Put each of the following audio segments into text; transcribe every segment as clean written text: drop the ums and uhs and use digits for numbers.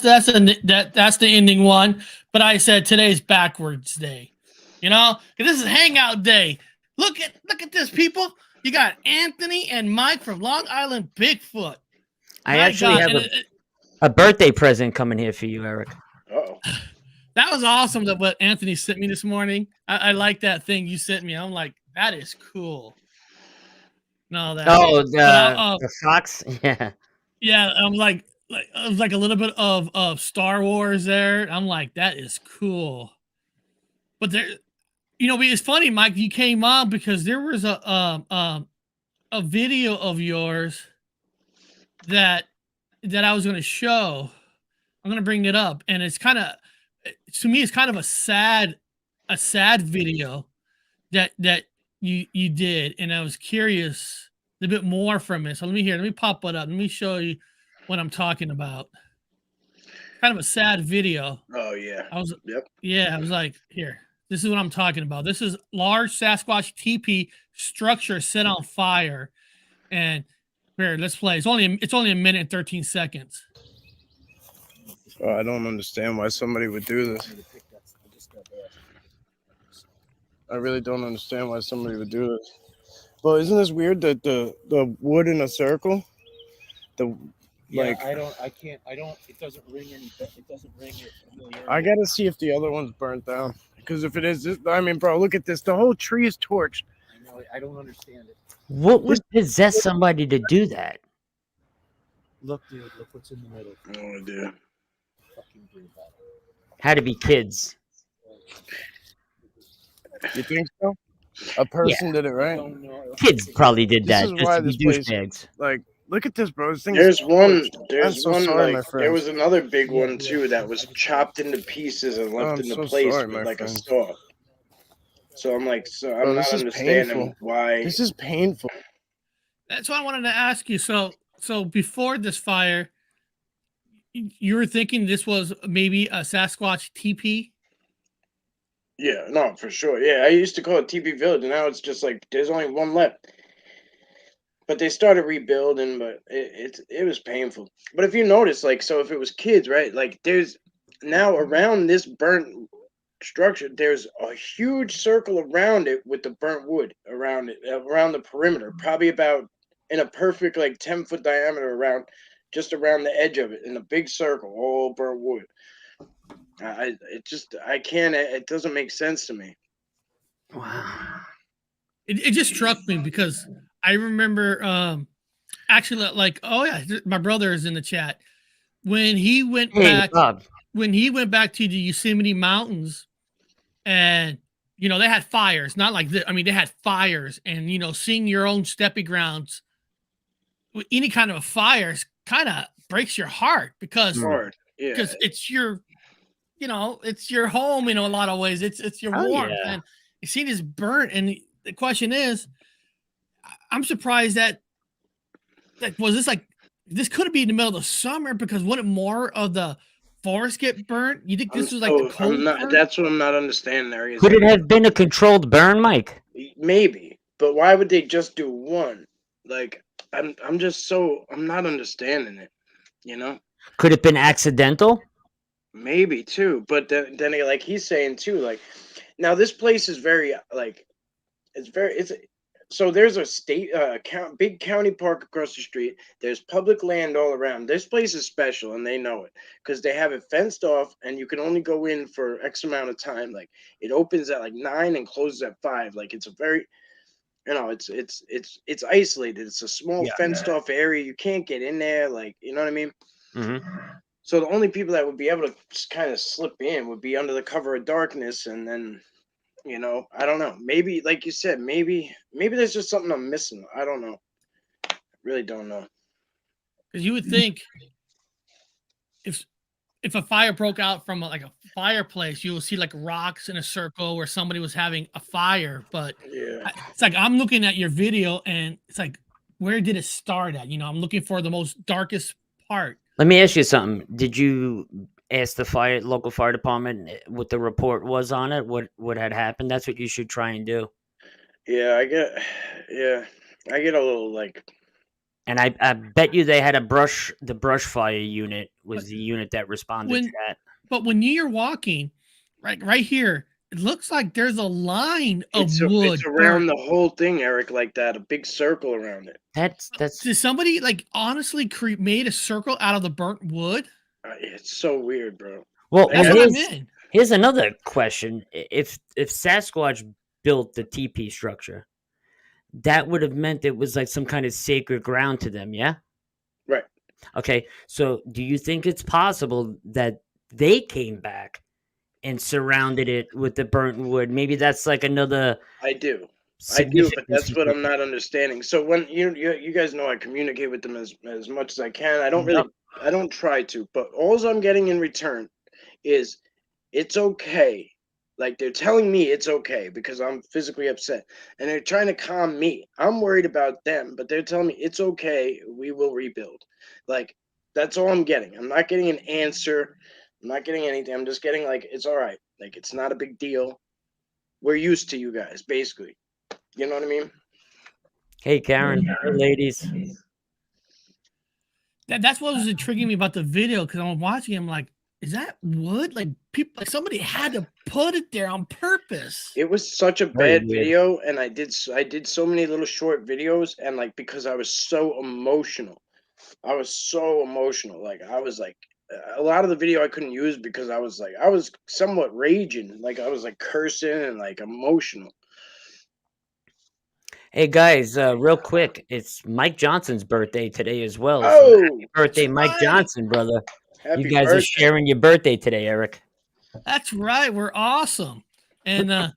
that's the ending one. But I said today's backwards day. You know, 'cause this is hangout day. Look at this, people. You got Anthony and Mike from Long Island Bigfoot. I My actually God, have a birthday present coming here for you, Eric. Oh, that was awesome. That what Anthony sent me this morning. I like that thing you sent me. I'm like, that is cool. No, that. Oh, But the fox. Yeah. yeah, I'm like it was like a little bit of Star Wars there. I'm like, that is cool. But there, it's funny, Mike. You came on because there was a video of yours that I was going to show. I'm going to bring it up, and it's kind of, to me, it's kind of a sad video that you did, and I was curious a bit more from it. So let me pop it up. Let me show you what I'm talking about. Kind of a sad video. oh yeah. I was Yep. Yeah, I was like, here. This is what I'm talking about. This is large Sasquatch teepee structure set on fire. And here, let's play. It's only a minute and 13 seconds. Oh, I don't understand why somebody would do this. I really don't understand why somebody would do this. But isn't this weird that the wood in a circle? I can't. It doesn't ring any. It doesn't ring it. I gotta see if the other one's burnt down. Because if it is, bro, look at this. The whole tree is torched. I know. I don't understand it. What would possess somebody to do that? Look, dude. Look what's in the middle. Oh, dude. Fucking green bottle. Had to be kids. You think so? A person did it, right? Kids probably did that. This is why Just to this be place, douchebags. like, look at this, bro. This thing There's is one. torched. There's I'm so one. sorry, my Like friend. there was another big one too that was chopped into pieces and left I'm into so place sorry, with my like friend. a saw. So I'm like, I'm Bro, not this is understanding painful. why. This is painful. That's why I wanted to ask you. So before this fire, you were thinking this was maybe a Sasquatch teepee? Yeah, no, for sure. Yeah, I used to call it Teepee Village, and now it's just like there's only one left. But they started rebuilding, but it was painful. But if you notice, like, so if it was kids, right? Like, there's now around this burnt structure, there's a huge circle around it with the burnt wood around it, around the perimeter, probably about in a perfect like 10-foot diameter around, just around the edge of it, in a big circle, all burnt wood. I can't. It doesn't make sense to me. Wow. It just struck me because I remember actually like, oh yeah, my brother is in the chat. When he went back Bob. when he went back to the Yosemite Mountains, and they had fires, not like this. I mean, they had fires, and seeing your own stepping grounds with any kind of a fire kind of breaks your heart because Hard. Yeah. it's your it's your home in a lot of ways. It's your warmth, yeah. and you see this burnt. And the question is, I'm surprised that was this like this could be in the middle of the summer, because wouldn't more of the forest get burnt? You think this was like the cold part? That's what I'm not understanding there. Could it have been a controlled burn, Mike? Maybe, but why would they just do one? Like, I'm not understanding it. Could it have been accidental? Maybe too, but then like he's saying too, like now this place is very like so there's a state big county park across the street. There's public land all around. This place is special, and they know it because they have it fenced off, and you can only go in for X amount of time. Like it opens at like 9 and closes at 5. Like it's a very it's isolated. It's a small fenced off area. You can't get in there. Like, you know what I mean? Mm-hmm. So the only people that would be able to just kind of slip in would be under the cover of darkness, and then, I don't know. Maybe, like you said, maybe there's just something I'm missing. I don't know. I really don't know. Because you would think if a fire broke out from like a fireplace, you will see like rocks in a circle where somebody was having a fire. But it's like I'm looking at your video, and it's like, where did it start at? I'm looking for the most darkest part. Let me ask you something. Did you ask the local fire department what the report was on it? What had happened? That's what you should try and do. Yeah, I get a little like And I bet you they had the brush fire unit was the unit that responded to that. But when you're walking, right here, it looks like there's a line of wood. It's around the whole thing, Eric, like that, a big circle around it. That's Did somebody like honestly made a circle out of the burnt wood? It's so weird, bro. well. That's what I meant. Here's another question: if Sasquatch built the teepee structure, that would have meant it was like some kind of sacred ground to them, yeah? Right. Okay, so do you think it's possible that they came back and surrounded it with the burnt wood? Maybe that's like another. I do, but that's what I'm not understanding. So when you guys know I communicate with them as much as I can. I don't try to, but all I'm getting in return is it's okay. Like they're telling me it's okay because I'm physically upset and they're trying to calm me. I'm worried about them, but they're telling me it's okay. We will rebuild. Like that's all I'm getting. I'm not getting an answer. I'm not getting anything. I'm just getting like, it's all right. Like it's not a big deal. We're used to you guys, basically. You know what I mean? Hey, Karen, hey, ladies. That's what was intriguing me about the video because I'm watching. I'm like, is that wood? Like people, like somebody had to put it there on purpose. It was such a bad video, and I did so many little short videos, and like because I was so emotional, like I was like a lot of the video I couldn't use because I was somewhat raging, like I was like cursing and like emotional. Hey guys, real quick, it's Mike Johnson's birthday today as well. Oh, so happy birthday, Mike Johnson, brother! Happy you guys birthday. are sharing your birthday today, Eric. That's right. We're awesome. And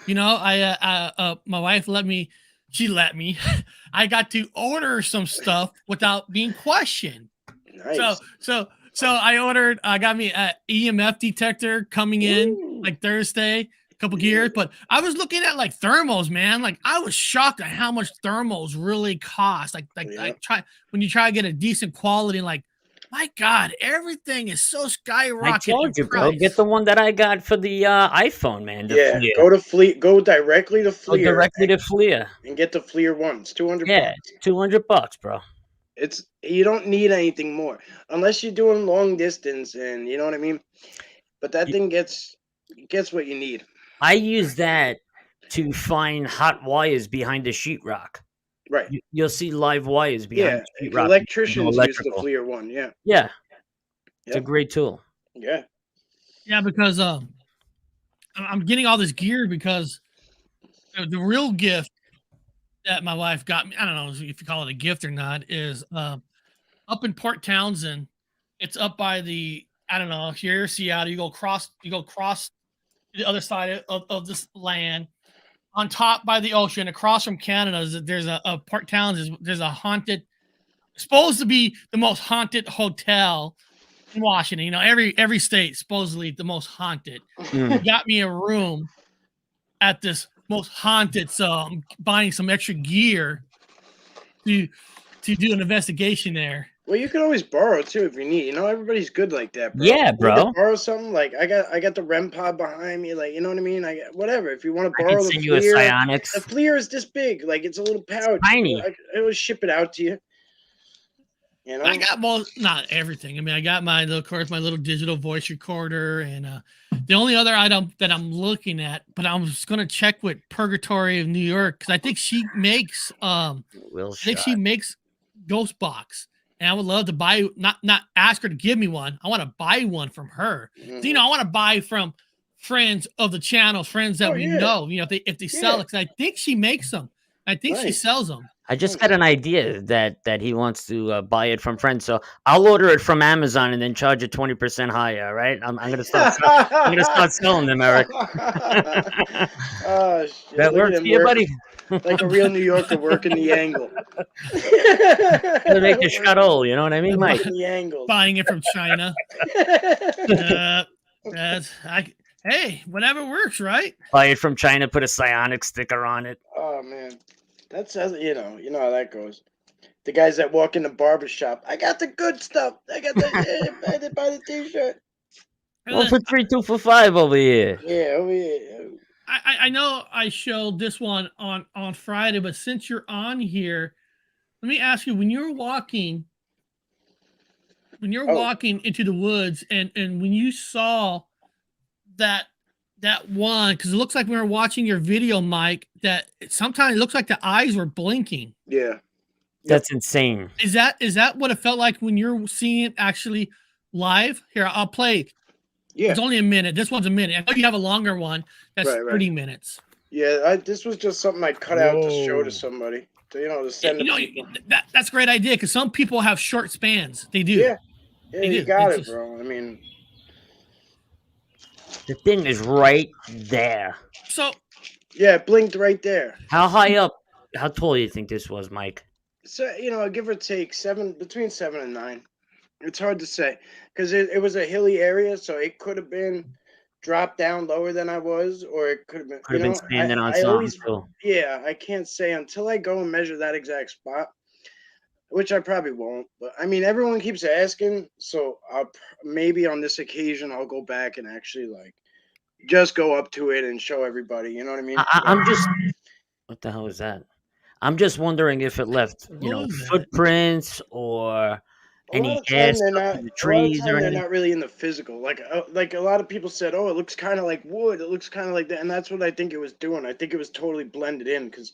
you know, my wife let me. I got to order some stuff without being questioned. Nice. So I got me an EMF detector coming in like Thursday, a couple gears, but I was looking at like thermals, man. Like I was shocked at how much thermals really cost. Like I when you try to get a decent quality, like my God, everything is so skyrocketing. I told you, bro. Get the one that I got for the iPhone, man. Yeah, go to Fleer. Go directly to Fleer. Go directly to Fleer and get the Fleer ones. $200. Yeah, $200, bro. You don't need anything more unless you're doing long distance, and you know what I mean. But that thing gets what you need. I use that to find hot wires behind the sheetrock. Right. You'll see live wires behind the sheetrock. Electricians use the Fleer one. Yeah. Yeah. It's a great tool. Yeah. Yeah, because I'm getting all this gear because the real gift that my wife got me, I don't know if you call it a gift or not, is up in Port Townsend. It's up by the, I don't know, here, Seattle. You go across the other side of this land. On top by the ocean, across from Canada, there's a Port Townsend. There's a haunted, supposed to be the most haunted hotel in Washington. You know, every state supposedly the most haunted. Got me a room at this most haunted, so I'm buying some extra gear to do an investigation there. Well, you can always borrow too if you need. You know, everybody's good like that, bro. Yeah, bro. You can borrow something. Like I got the REM pod behind me. Like, you know what I mean? I got whatever. If you want to borrow the Fleer, the Fleer is this big. Like it's a little pouch. It's tiny. I will ship it out to you. You know, I got not everything. I mean, I got my little digital voice recorder, and the only other item that I'm looking at, but I'm just gonna check with Purgatory of New York because I think she makes she makes Ghost Box, and I would love to buy not ask her to give me one. I want to buy one from her. So, you know, I want to buy from friends of the channel, friends that we know. You know, if they sell it, because I think she makes them. I think she sells them. I just got an idea that he wants to buy it from friends, so I'll order it from Amazon and then charge it 20% higher. All right, I'm gonna start. I'm gonna start selling them, Eric. Oh, shit. That works for you, buddy. Like a real New Yorker working the angle. Gonna make the shuttle, you know what I mean, Mike? The angles. Buying it from China. Hey, whatever works, right? Buy it from China, put a psionic sticker on it. Oh man, that's you know how that goes. The guys that walk in the barber shop, I got the good stuff. I got the buy the t-shirt. 1 for 3, 2 for 5 over here. Yeah, over here. I know I showed this one on Friday, but since you're on here, Let me ask you: when you're walking Oh. into the woods, and when you saw that one, because it looks like we were watching your video, Mike, that sometimes it looks like the eyes were blinking. Yeah. That's insane. Is that what it felt like when you're seeing it actually live? Here, I'll play. Yeah. It's only a minute. This one's a minute. I know you have a longer one that's Right. 30 minutes. Yeah. This was just something I cut out to show Whoa. to somebody. To send to people. That's a great idea, because some people have short spans. They do. Yeah. Yeah, They you do. got It's it, just- bro. I mean, The thing is right there. So yeah, it blinked right there. How high up? How tall do you think this was, Mike? So, give or take between 7 and 9. It's hard to say because it was a hilly area, so it could have been dropped down lower than I was, or it could have been. Could have been standing on I something always, too. yeah, I can't say until I go and measure that exact spot, which I probably won't. But I mean, everyone keeps asking, so maybe on this occasion I'll go back and actually just go up to it and show everybody. You know what I mean? I'm just. What the hell is that? I'm just wondering if it left, What was that? footprints or A lot any of time ass they're up not. in the A lot of trees time or they're anything. not really in the physical. Like a lot of people said, "Oh, it looks kind of like wood. It looks kind of like that," and that's what I think it was doing. I think it was totally blended in because,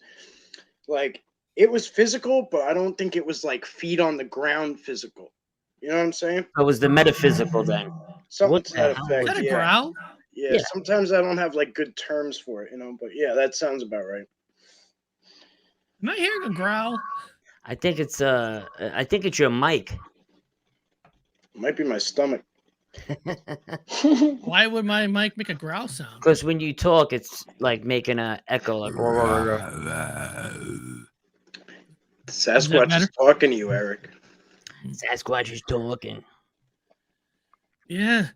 it was physical, but I don't think it was like feet on the ground physical. You know what I'm saying? It was the metaphysical then. Something What to the that hell effect. is was that a Yeah, growl? yeah. Yeah. Sometimes I don't have good terms for it, but yeah, that sounds about right. Am I hearing a growl? I think it's your mic. Might be my stomach. Why would my mic make a growl sound? Because when you talk, it's like making an echo, like. Sasquatch better? is talking to you, Eric. Sasquatch is talking. Yeah.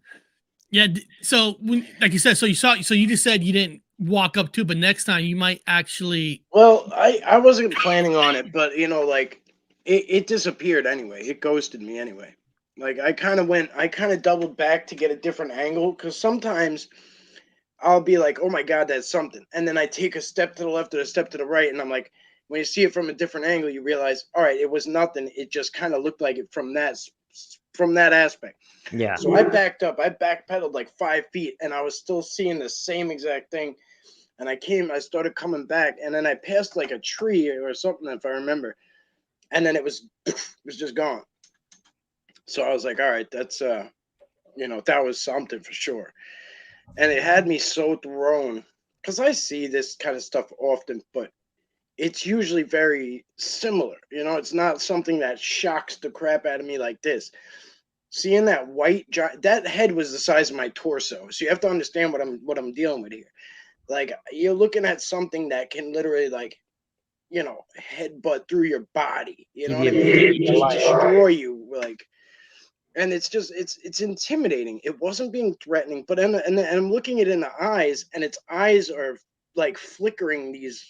Yeah. So when, like you said, so you just said you didn't walk up to, but next time you might actually. Well, I wasn't planning on it, but it disappeared anyway. It ghosted me anyway. I kind of doubled back to get a different angle because sometimes I'll be like, oh my God, that's something. And then I take a step to the left or a step to the right. And I'm like, when you see it from a different angle, you realize, all right, it was nothing. It just kind of looked like it from that aspect. Yeah. So I backed up. I backpedaled like 5 feet and I was still seeing the same exact thing. And I started coming back, and then I passed like a tree or something, if I remember. And then it was just gone. So I was like, all right, that's that was something for sure. And it had me so thrown because I see this kind of stuff often, but it's usually very similar. It's not something that shocks the crap out of me like this. Seeing that that head was the size of my torso. So you have to understand what I'm dealing with here. You're looking at something that can literally headbutt through your body. You know what I mean? Just destroy you. And it's intimidating. It wasn't being threatening, but and I'm looking it in the eyes, and its eyes are flickering these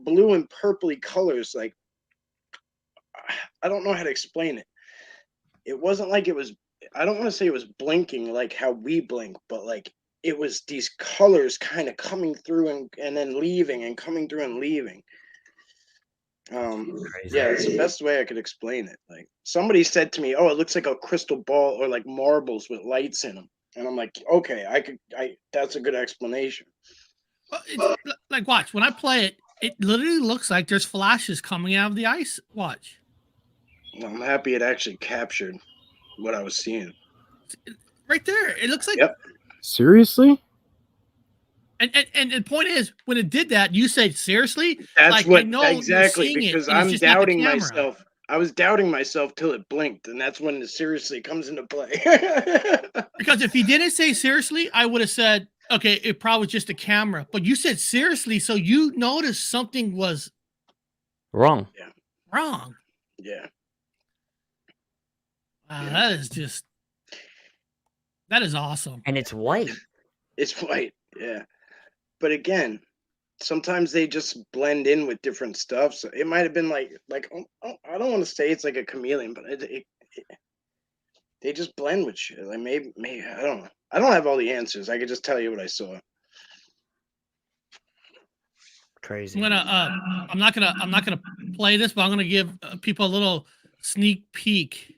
blue and purpley colors. I don't know how to explain it. It wasn't like it was. I don't want to say it was blinking like how we blink, but it was these colors kind of coming through and then leaving and coming through and leaving. Yeah, it's the best way I could explain it. Somebody said to me, "Oh, it looks like a crystal ball or like marbles with lights in them," and I'm like, "Okay, that's a good explanation." Well, it's watch when I play it. It literally looks like there's flashes coming out of the ice. Watch. I'm happy it actually captured what I was seeing. Right there. It looks like. Yep. Seriously? And the point is, when it did that, you said seriously. That's I know exactly you're seeing because it, and it's I'm just not the doubting camera. myself. I was doubting myself till it blinked, and that's when it seriously comes into play. Because if he didn't say seriously, I would have said, okay, it probably was just a camera. But you said seriously, so you noticed something was Wrong. wrong. Yeah. Wow, Yeah. that is awesome. And it's white. It's white, yeah. But again, sometimes they just blend in with different stuff. So it might have been I don't want to say it's like a chameleon, but they just blend with shit. Maybe I don't know. I don't have all the answers. I could just tell you what I saw. Crazy. I'm not gonna play this, but I'm gonna give people a little sneak peek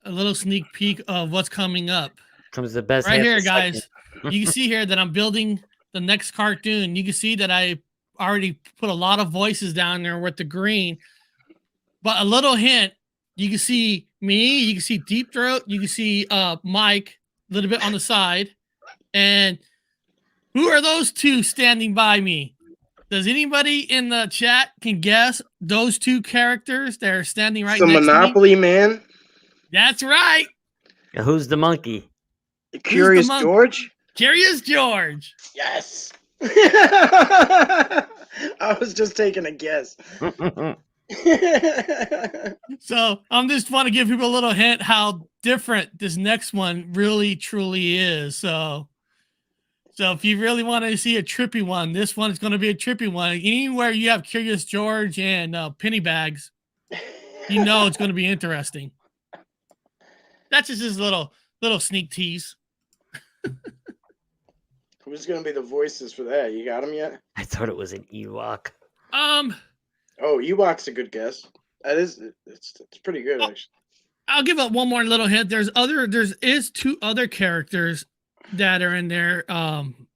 of what's coming up. Comes the best Right half here, a second. guys. You can see here that I'm building the next cartoon. You can see that I already put a lot of voices down there with the green. But a little hint, you can see me, you can see Deep Throat, you can see Mike a little bit on the side. And who are those two standing by me? Does anybody in the chat can guess those two characters that are standing right The next Monopoly to me? Man, That's right. Who's the monkey? Curious monkey? George. Curious George. Yes. I was just taking a guess. So I'm just want to give people a little hint how different this next one really truly is. So if you really want to see a trippy one, this one is going to be a trippy one. Anywhere you have Curious George and penny bags, you know it's going to be interesting. That's just his little sneak tease. Who's gonna be the voices for that? You got them yet? I thought it was an Ewok. Oh, Ewok's a good guess. That is, it's pretty good actually. I'll give up one more little hint. There's two other characters that are in there. Nelson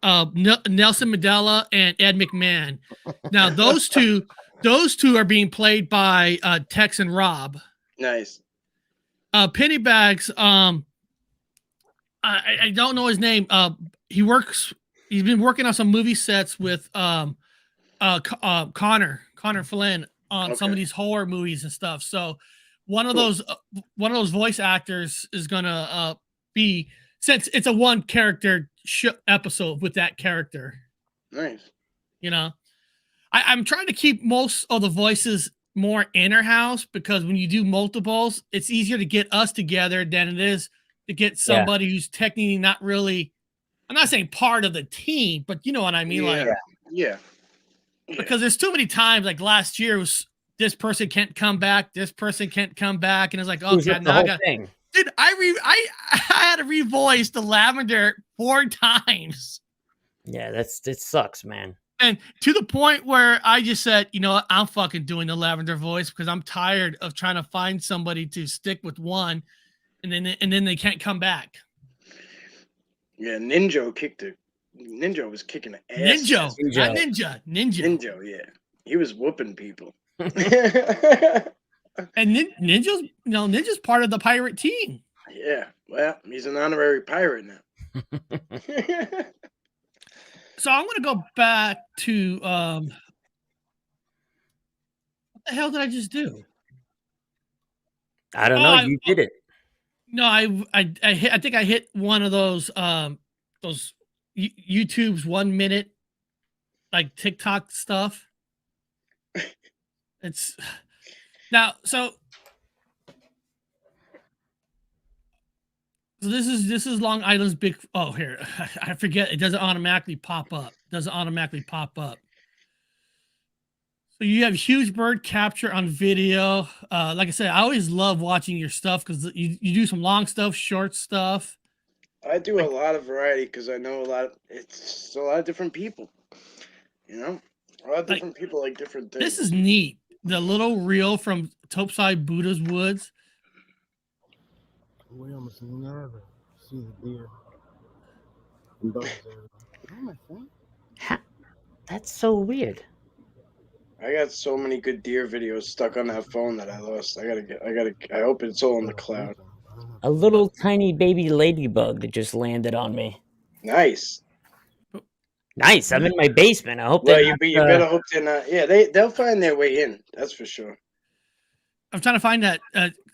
Mandela and Ed McMahon. Now those two are being played by Tex and Rob. Nice. Pennybags. I don't know his name. He's been working on some movie sets with Connor Flynn on some of these horror movies and stuff. So one of those voice actors is gonna be, since it's a one character episode with that character. Nice. You know, I'm trying to keep most of the voices more inner house, because when you do multiples, it's easier to get us together than it is to get somebody who's technically not really, I'm not saying part of the team, but you know what I mean? Yeah. Because there's too many times, like last year was this person can't come back, this person can't come back, and it's like, oh god, now I got thing. Dude, I had to revoice the Lavender 4 times. Yeah, it sucks, man. And to the point where I just said, you know what, I'm fucking doing the Lavender voice, because I'm tired of trying to find somebody to stick with one, and then they can't come back. Yeah, Ninja was kicking the ass. Ninja, yeah. He was whooping people. And Ninja's part of the pirate team. Yeah, well, he's an honorary pirate now. So I'm gonna go back to what the hell did I just do? I don't know. You did it. No, I think I hit one of those YouTube's 1 minute like TikTok stuff. It's now so this is Long Island's big. Oh, here I forget. It doesn't automatically pop up. So you have huge bird capture on video. Like I said, I always love watching your stuff, because you do some long stuff, short stuff. I do a lot of variety because I know it's a lot of different people. You know, a lot of different people like different things. This is neat. The little reel from Topside Buddha's Woods. We almost never see the deer. That's so weird. I got so many good deer videos stuck on that phone that I lost. I hope it's all in the cloud. A little tiny baby ladybug that just landed on me. Nice. I'm in my basement. I hope. Well, you better hope they're not. Yeah, they'll find their way in. That's for sure. I'm trying to find that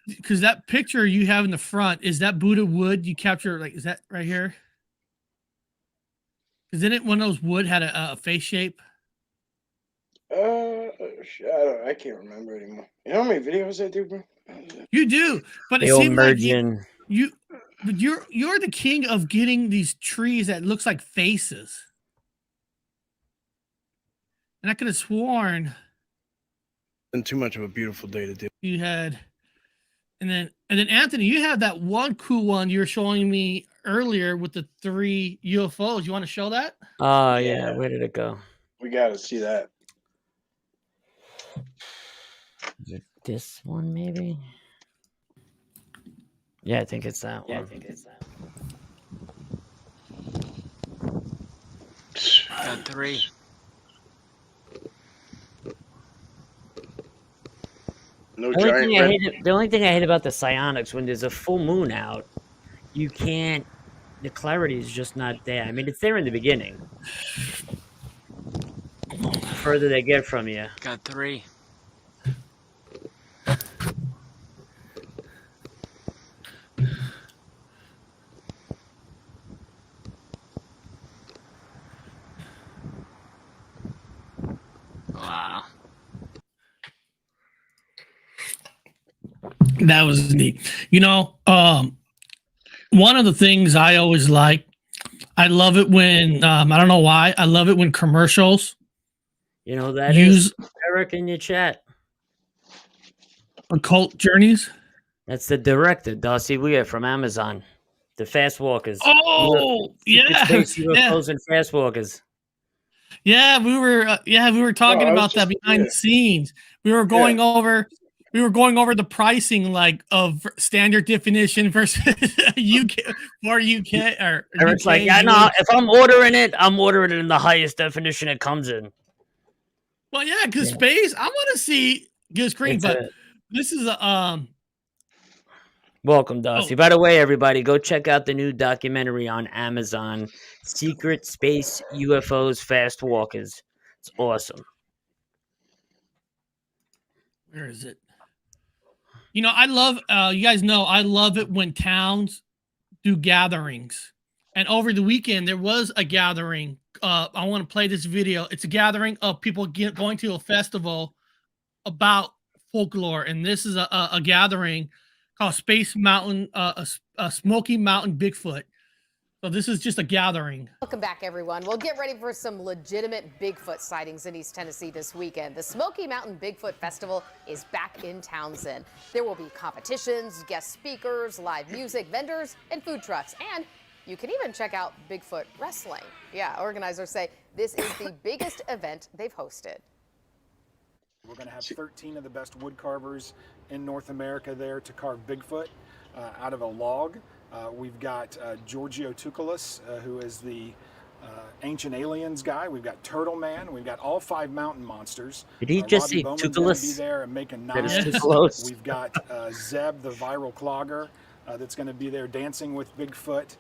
because that picture you have in the front, is that Buddha wood you capture? Like, is that right here? Because then one of those wood had a face shape. I can't remember anymore. You know how many videos I do, bro? You do, but they it seems like you're the king of getting these trees that looks like faces. And I could have sworn been too much of a beautiful day to do. You had, and then Anthony, you have that one cool one you were showing me earlier with the 3 UFOs. You want to show that? Oh yeah, where did it go? We got to see that. Is it this one, maybe? Yeah, I think it's that one. Got 3. No The only, giant thing I red. hate, the only thing I hate about the psionics, when there's a full moon out, you can't. The clarity is just not there. I mean, it's there in the beginning. The further they get from you. Got 3. Wow. That was neat. You know, one of the things I always like, I love it when I don't know why, I love it when commercials You know that use is Eric in your chat. occult journeys. That's the director, Darcy Weir from Amazon. The Fastwalkers. Oh, Secret yeah, Space yeah, UFOs and Fastwalkers. yeah. We were talking I was about that just- behind yeah. the scenes. We were going over the pricing, like of standard definition versus UK or UK or Eric's UK, like, yeah, no, if I'm ordering it in the highest definition it comes in. Well, yeah, because Yeah. space. I want to see good screen, It's but a- this is a Welcome, Darcy. Oh. By the way, everybody, go check out the new documentary on Amazon, Secret Space UFOs Fastwalkers. It's awesome. Where is it? You know, I love. You guys know I love it when towns do gatherings. And over the weekend, there was a gathering. I want to play this video. It's a gathering of people going to a festival about folklore, and this is a gathering called Space Mountain, a Smoky Mountain Bigfoot. So this is just a gathering. Welcome back, everyone. We'll get ready for some legitimate Bigfoot sightings in East Tennessee this weekend. The Smoky Mountain Bigfoot Festival is back in Townsend. There will be competitions, guest speakers, live music, vendors, and food trucks. And you can even check out Bigfoot wrestling. Yeah, organizers say this is the biggest event they've hosted. We're going to have 13 of the best wood carvers in North America there to carve Bigfoot out of a log. We've got Giorgio Tukalis, who is the Ancient Aliens guy. We've got Turtle Man. We've got all 5 mountain monsters. Did he just say Bowman's gonna be Tukalis? there and making That is knives. too close. We've got Zeb, the viral clogger, that's going to be there dancing with Bigfoot.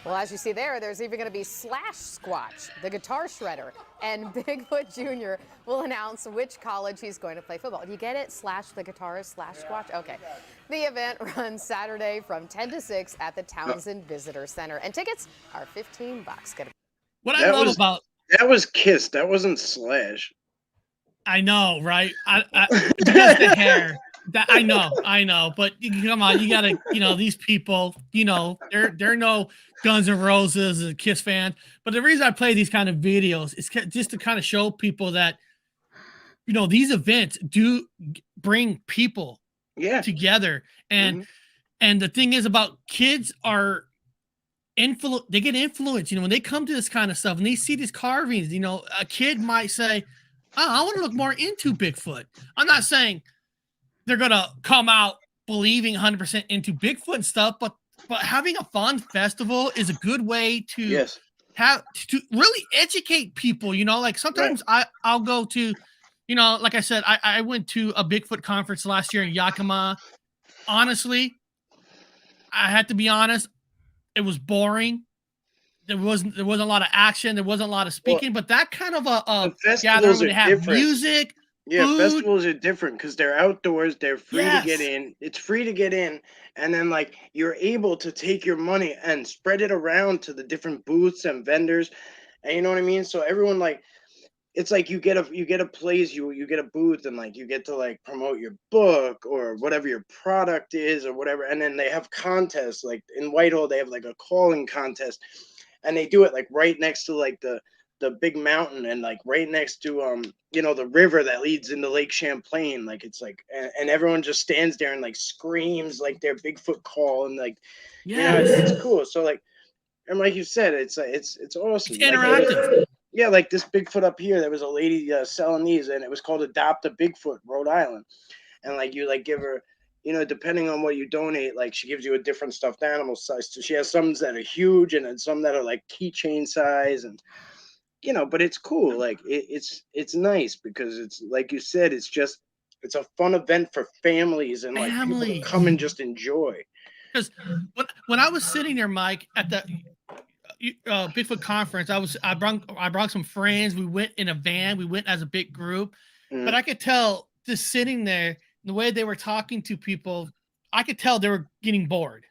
Well, as you see there, there's even going to be Sasquatch, the guitar shredder, and Bigfoot Jr. will announce which college he's going to play football. Do you get it? Slash the guitarist, Sasquatch? Okay. The event runs Saturday from 10 to 6 at the Townsend Visitor Center, and tickets are $15. What I love about that was Kiss. That wasn't Slash. I know, right? Just the hair. That I know, but come on, you gotta, these people, they're no Guns N' Roses and Kiss fan. But the reason I play these kind of videos is just to kind of show people that, these events do bring people together, and the thing is about kids are they get influenced. When they come to this kind of stuff and they see these carvings, a kid might say, "Oh, I want to look more into Bigfoot." I'm not saying they're gonna come out believing 100% into Bigfoot and stuff, but having a fun festival is a good way to have to really educate people. Like sometimes I'll go to, like I said, I went to a Bigfoot conference last year in Yakima. Honestly, I had to be honest, it was boring. There wasn't a lot of action. There wasn't a lot of speaking, but that kind of a gathering where they have different. Music. Yeah, food. festivals are different because they're outdoors. They're free to get in. It's free to get in, and then you're able to take your money and spread it around to the different booths and vendors, and you know what I mean. So everyone it's like you get a place, you get a booth, and you get to promote your book or whatever your product is or whatever, and then they have contests. Like in Whitehall, they have a calling contest, and they do it right next to the big mountain and right next to the river that leads into Lake Champlain. And everyone just stands there and screams their Bigfoot call, and it's cool. So and like you said, it's awesome. It's interactive. Yeah, like this Bigfoot up here. There was a lady selling these, and it was called Adopt a Bigfoot, Rhode Island. And like you like give her, depending on what you donate, like she gives you a different stuffed animal size. So she has some that are huge, and then some that are like keychain size, and but it's cool. Like it's nice because it's like you said, it's a fun event for families and like people to come and just enjoy. Because when I was sitting there, Mike, at the Bigfoot conference, I brought some friends. We went in a van. We went as a big group, but I could tell just sitting there, the way they were talking to people, I could tell they were getting bored.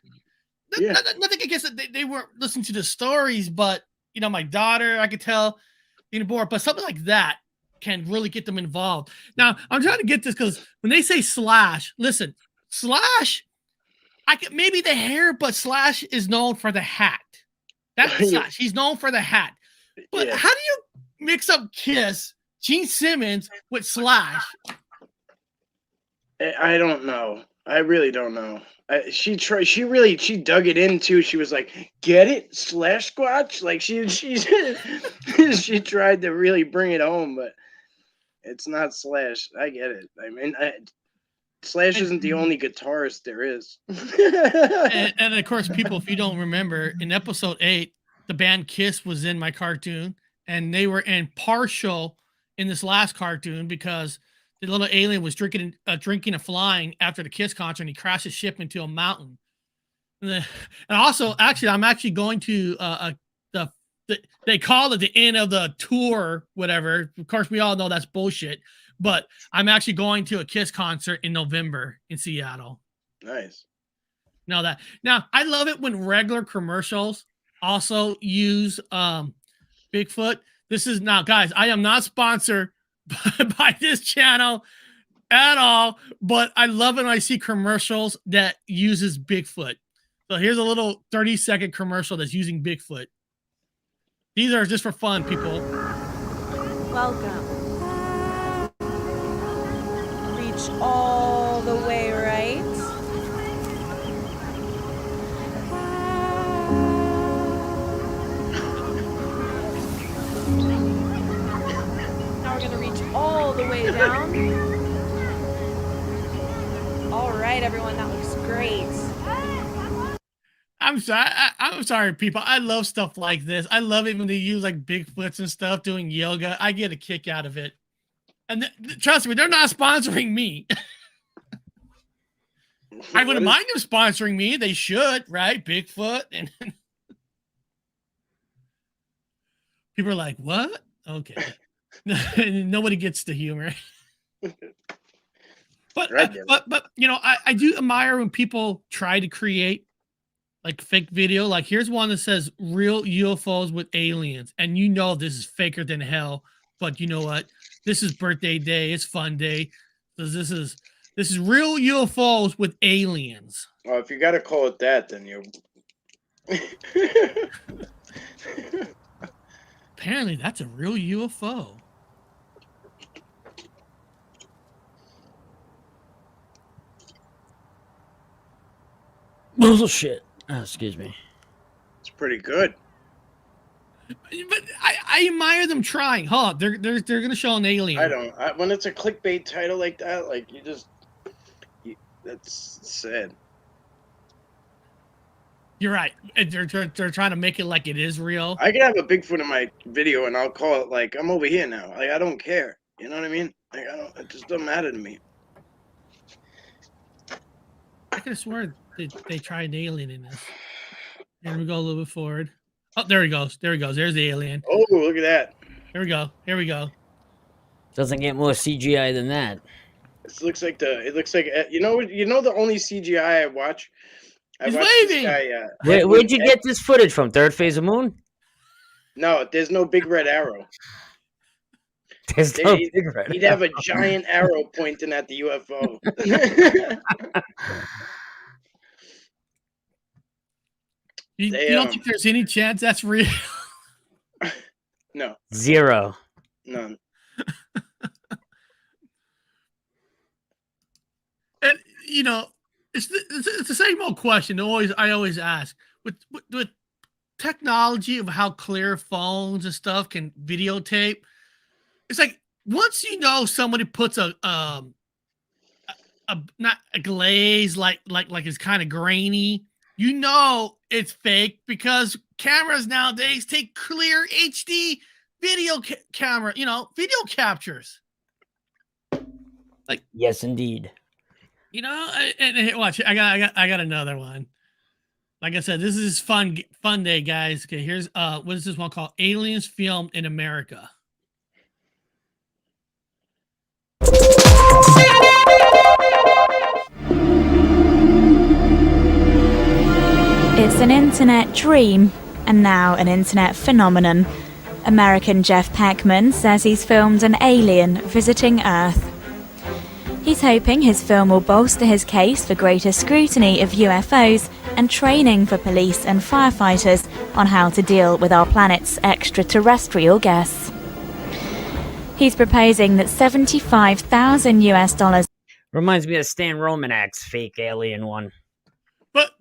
Yeah. Nothing against it. They weren't listening to the stories, but my daughter, I could tell getting bored. But something like that can really get them involved. Now, I'm trying to get this because when they say Slash, listen, Slash, maybe the hair, but Slash is known for the hat. That's Slash. He's known for the hat. But how do you mix up Kiss, Gene Simmons with Slash? I don't know. I really don't know. She dug it in too. She was like, "Get it, Sasquatch." Like she she tried to really bring it home, but it's not Slash. I get it. I mean, Slash isn't the only guitarist there is. and of course, people, if you don't remember, in episode 8, the band Kiss was in my cartoon, and they were in partial in this last cartoon because the little alien was drinking and flying after the Kiss concert, and he crashed his ship into a mountain. And also, actually, I'm actually going to they call it the end of the tour, whatever. Of course, we all know that's bullshit. But I'm actually going to a Kiss concert in November in Seattle. Nice. Now, I love it when regular commercials also use Bigfoot. This is now, guys, I am not sponsored by this channel at all, but I love it when I see commercials that uses Bigfoot. So here's a little 30-second commercial that's using Bigfoot. These are just for fun, people. Welcome. Reach all the way right. Now we're going to reach all the way down. All right, everyone, that looks great. I'm sorry, people. I love stuff like this. I love it when they use like Bigfoots and stuff doing yoga. I get a kick out of it. And trust me, they're not sponsoring me. I wouldn't mind them sponsoring me. They should, right? Bigfoot. And people are like, what? Okay. Nobody gets the humor. But I do admire when people try to create like fake video. Like here's one that says real UFOs with aliens. And this is faker than hell. But you know what? This is birthday day. It's fun day. So this is real UFOs with aliens. Oh, if you got to call it that, then you. Apparently, that's a real UFO. Bullshit. Oh, excuse me. It's pretty good. But I admire them trying. They're gonna show an alien. I don't. When it's a clickbait title like that, like that's sad. You're right. They're trying to make it like it is real. I could have a Bigfoot in my video, and I'll call it like I'm over here now. Like I don't care. You know what I mean? Like it just doesn't matter to me. I could have sworn they tried an alien in this. Here we go a little bit forward. Oh, there he goes. There's the alien. Oh, look at that. Here we go. Doesn't get more CGI than that. It looks like the only CGI I watch. He's waving. Where'd you get this footage from? Third Phase of Moon? No, there's no big red arrow. He'd have a giant arrow pointing at the UFO. You don't think there's any chance that's real? No. Zero. None. And it's the same old question. I always ask with technology of how clear phones and stuff can videotape. It's like once you know somebody puts a not a glaze like it's kind of grainy, you know it's fake because cameras nowadays take clear HD video camera, video captures. Like Yes, indeed. And watch, I got another one. Like I said, this is fun day, guys. Okay, here's what is this one called? Aliens filmed in America. It's an internet dream, and now an internet phenomenon. American Jeff Peckman says he's filmed an alien visiting Earth. He's hoping his film will bolster his case for greater scrutiny of UFOs and training for police and firefighters on how to deal with our planet's extraterrestrial guests. He's proposing that $75,000 Reminds me of Stan Romanak's fake alien one. But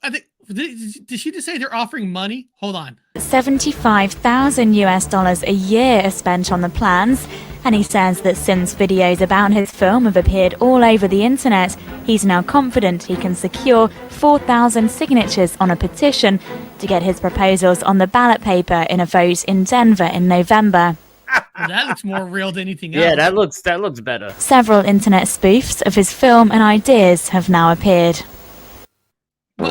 I think did she just say they're offering money? Hold on. $75,000 a year are spent on the plans, and he says that since videos about his film have appeared all over the internet, he's now confident he can secure 4,000 signatures on a petition to get his proposals on the ballot paper in a vote in Denver in November. Well, that looks more real than anything else. Yeah, that looks better. Several internet spoofs of his film and ideas have now appeared. I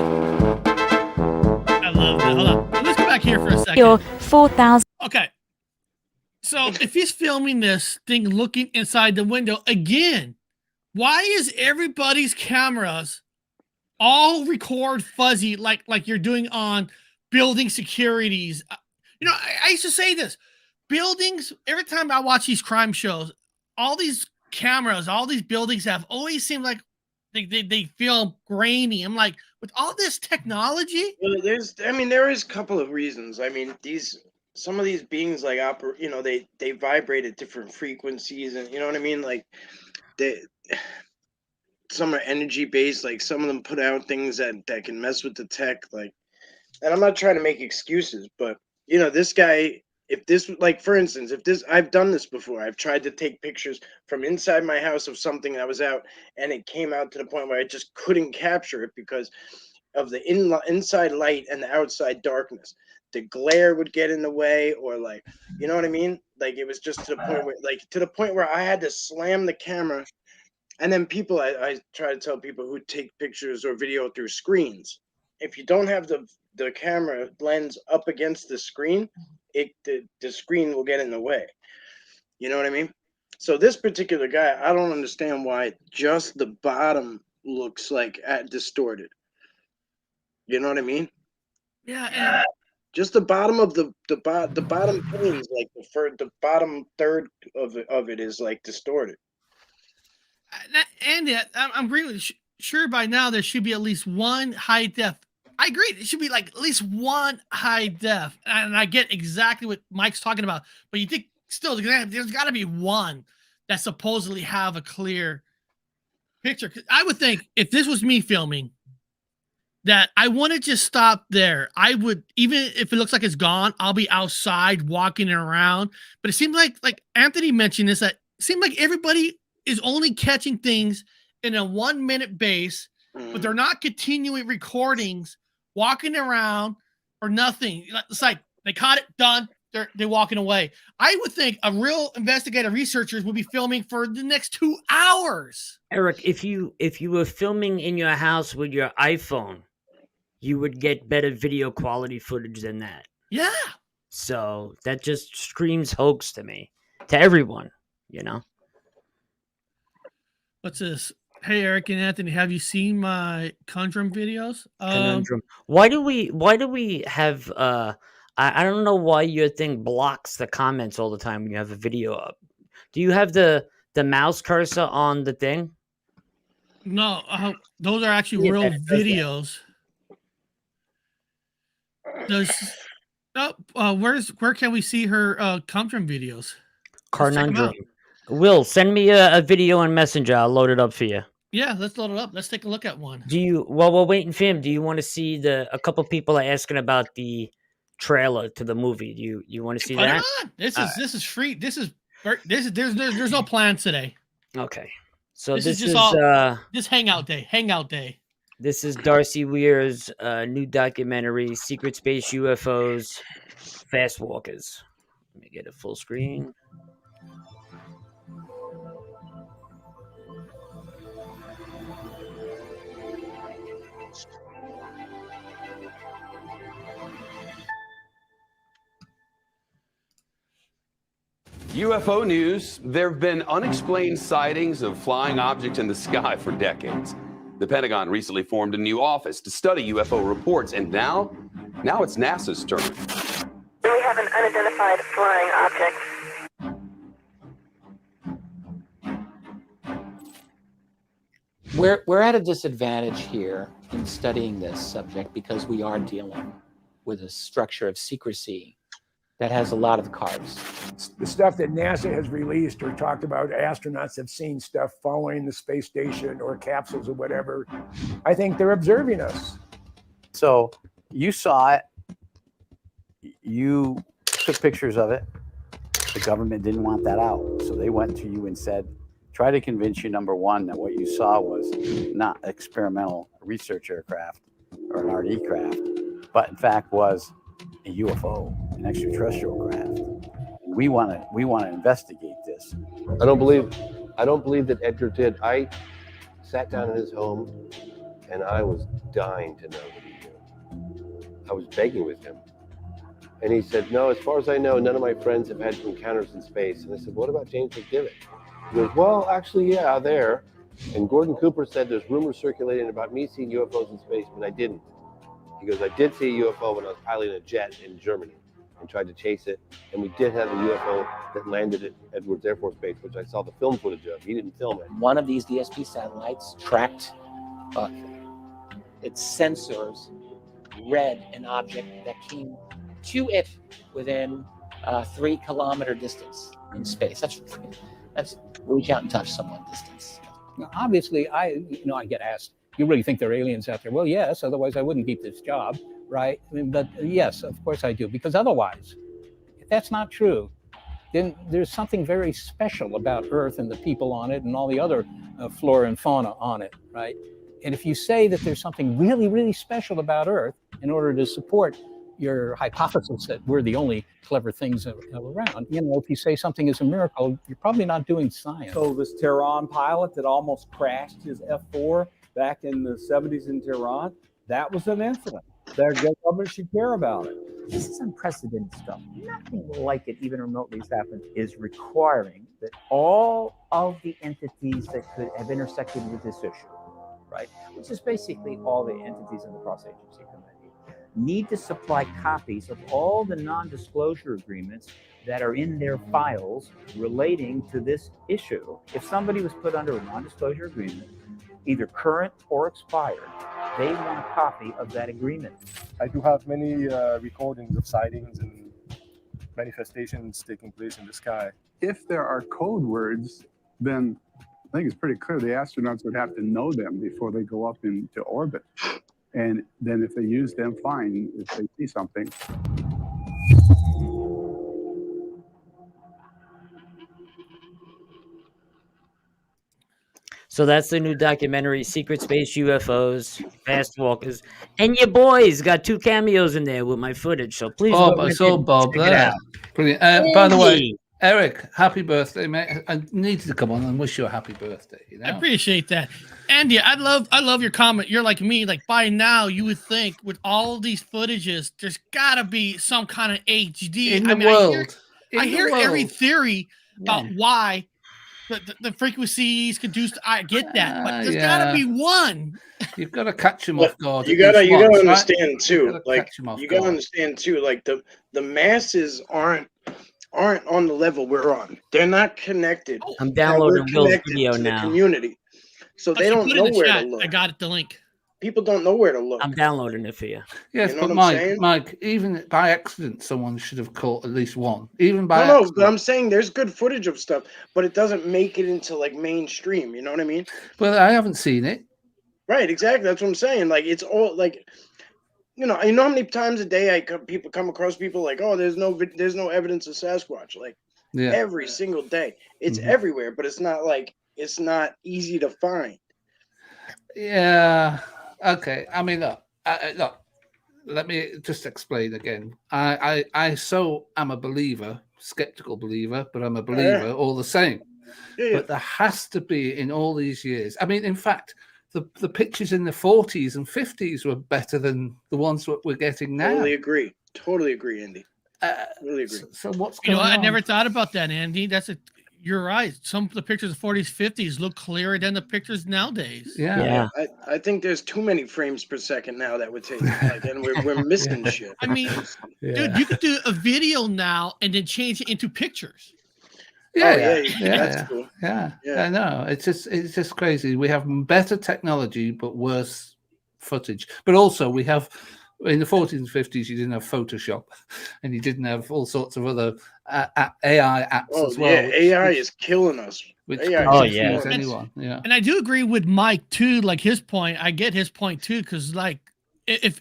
love that. Hold on. Let's go back here for a second. Your 4,000. Okay. So if he's filming this thing looking inside the window again, why is everybody's cameras all record fuzzy like you're doing on building securities? I used to say this. Buildings, every time I watch these crime shows, all these cameras, all these buildings have always seemed like they feel grainy. I'm like, with all this technology? Well, there is a couple of reasons. I mean, some of these beings they vibrate at different frequencies, and you know what I mean? Like some are energy based, like some of them put out things that can mess with the tech, like, and I'm not trying to make excuses, but this guy, for instance, I've done this before. I've tried to take pictures from inside my house of something that was out, and it came out to the point where I just couldn't capture it because of the inside light and the outside darkness. The glare would get in the way, or you know what I mean? Like, it was just to the point where I had to slam the camera. And then I try to tell people who take pictures or video through screens, if you don't have the camera lens up against the screen, the screen will get in the way. You know what I mean? So this particular guy, I don't understand why just the bottom looks like distorted. You know what I mean? Yeah, and just the bottom of the bottom planes, like the bottom third of it is like distorted. And I'm really sure by now there should be at least one high def. I agree. It should be like at least one high def. And I get exactly what Mike's talking about. But you think still there's got to be one that supposedly have a clear picture. 'Cause I would think if this was me filming, that I wouldn't just stop there. I would, even if it looks like it's gone, I'll be outside walking around. But it seems like Anthony mentioned this, that it seemed like everybody is only catching things in a 1 minute base, but they're not continuing recordings, walking around or nothing. It's like they caught it, done. They're walking away. I would think a real investigative researchers would be filming for the next 2 hours. Eric, if you were filming in your house with your iPhone, you would get better video quality footage than that. Yeah. So that just screams hoax to me, to everyone, What's this? Hey, Eric and Anthony, have you seen my Conundrum videos? Conundrum. Why do we have I don't know why your thing blocks the comments all the time when you have a video up. Do you have the mouse cursor on the thing? No, those are actually real videos. Where can we see her Conundrum videos? Conundrum. Will, send me a video on Messenger. I'll load it up for you. Yeah, let's load it up. Let's take a look at one. Do you? While we're waiting for him, do you want to see a couple people are asking about the trailer to the movie? Do you want to see Put that? it on. This is free. There's no plans today. Okay. So This this is just is hangout day. This is Darcy Weir's new documentary, Secret Space UFOs, Fastwalkers. Let me get it full screen. UFO news. There have been unexplained sightings of flying objects in the sky for decades. The Pentagon recently formed a new office to study UFO reports, and now it's NASA's turn. We have an unidentified flying object. We're at a disadvantage here in studying this subject because we are dealing with a structure of secrecy that has a lot of cards. The stuff that NASA has released or talked about, astronauts have seen stuff following the space station or capsules or whatever. I think they're observing us. So you saw it, you took pictures of it. The government didn't want that out. So they went to you and said, try to convince you, number one, that what you saw was not experimental research aircraft or an RD craft, but in fact was a UFO, an extraterrestrial craft. And we want to investigate this. I don't believe that Edgar did. I sat down in his home and I was dying to know what he knew. I was begging with him. And he said, no, as far as I know, none of my friends have had encounters in space. And I said, what about James McDivitt? He goes, well, actually, yeah, there. And Gordon Cooper said there's rumors circulating about me seeing UFOs in space, but I didn't. He goes, I did see a UFO when I was piloting a jet in Germany and tried to chase it. And we did have a UFO that landed at Edwards Air Force Base, which I saw the film footage of. He didn't film it. One of these DSP satellites tracked, its sensors read an object that came to it within a 3 kilometer distance in space. That's reach out and touch someone distance. Now, obviously, I get asked, you really think there are aliens out there? Well, yes, otherwise I wouldn't keep this job, right? I mean, but yes, of course I do, because otherwise, if that's not true, then there's something very special about Earth and the people on it and all the other flora and fauna on it, right? And if you say that there's something really, really special about Earth in order to support your hypothesis that we're the only clever things around, if you say something is a miracle, you're probably not doing science. So this Tehran pilot that almost crashed his F-4 back in the 70s in Tehran, that was an incident. Their government should care about it. This is unprecedented stuff. Nothing like it, even remotely, has happened, is requiring that all of the entities that could have intersected with this issue, right, which is basically all the entities in the cross-agency committee, need to supply copies of all the non-disclosure agreements that are in their files relating to this issue. If somebody was put under a non-disclosure agreement, either current or expired, they want a copy of that agreement. I do have many recordings of sightings and manifestations taking place in the sky. If there are code words, then I think it's pretty clear the astronauts would have to know them before they go up into orbit. And then if they use them, fine, if they see something. So that's the new documentary, Secret Space UFOs, Fastwalkers. And your boys got 2 cameos in there with my footage, so please. Bob, I saw Bob there. Brilliant. By the way, Eric, happy birthday, mate. I needed to come on and wish you a happy birthday. You know? I appreciate that. Andy, I love your comment. You're like me. Like by now, you would think with all of these footages, there's got to be some kind of HD. In the world. I hear every theory about why the frequencies conduce. I get that, but there's got to be one. You've got to catch him off guard. You gotta understand too. Like you gotta understand too. Like the masses aren't on the level we're on. They're not connected. I'm downloading Will's video to now. The community, so they don't know where to look. I got it. The link. people don't know where to look. I'm downloading it for you. Yes, You know but what I'm Mike, saying? Mike, even by accident, someone should have caught at least one. Even by No, accident. but I'm saying there's good footage of stuff, but it doesn't make it into like mainstream. You know what I mean? Well, I haven't seen it. Right, exactly. That's what I'm saying. Like it's all like, you know how many times a day people come across people like, oh, there's no evidence of Sasquatch. Like Yeah. every single day, it's Mhm. everywhere, but it's not easy to find. Yeah. Okay. I mean, look. Look. Let me just explain again. I am a believer, skeptical believer, but I'm a believer all the same. Yeah. But there has to be in all these years. I mean, in fact, the pictures in the 40s and 50s were better than the ones that we're getting now. Totally agree, Andy. Totally agree. So what's You going know, on? I never thought about that, Andy. You're right. Some of the pictures of 40s, 50s look clearer than the pictures nowadays. Yeah. I think there's too many frames per second now that we're taking, like, and we're missing shit. I mean, dude, you could do a video now and then change it into pictures. That's cool. Yeah. I know. It's just crazy. We have better technology, but worse footage. But also, we have in the 40s and 50s, you didn't have Photoshop, and you didn't have all sorts of other AI apps as well. Yeah, AI is killing us. Which AI can is confuse killing us. anyone. Yeah. And I do agree with Mike too. Like his point, I get his point too. Because like, if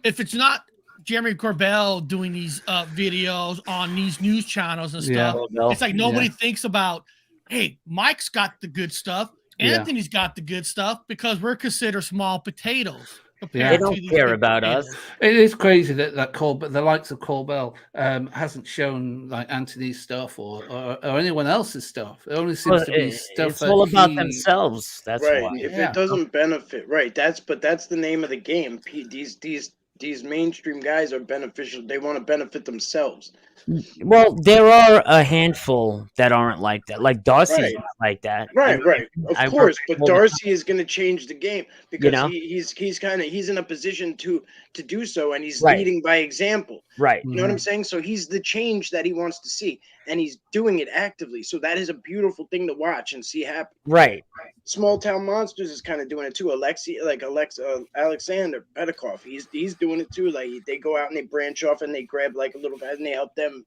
it's not Jeremy Corbell doing these videos on these news channels and stuff, it's like nobody thinks about, hey, Mike's got the good stuff, Anthony's got the good stuff, because we're considered small potatoes. They don't care about us. It is crazy that the likes of Corbell hasn't shown like Anthony's stuff or anyone else's stuff. It only seems to be stuff. It's all about themselves. That's right. why. If it doesn't benefit, right? That's the name of the game. These mainstream guys are beneficial. They want to benefit themselves. Well, there are a handful that aren't like that. Like Darcy's not like that. Right. Of course, but all the Darcy is going to change the game because know? he's in a position to do so, and he's Right. leading by example. Right. You know what I'm saying? So he's the change that he wants to see, and he's doing it actively. So that is a beautiful thing to watch and see happen. Right. Small Town Monsters is kind of doing it too. Alexander Petikoff, he's doing it too. Like they go out and they branch off and they grab like a little guy and they help them,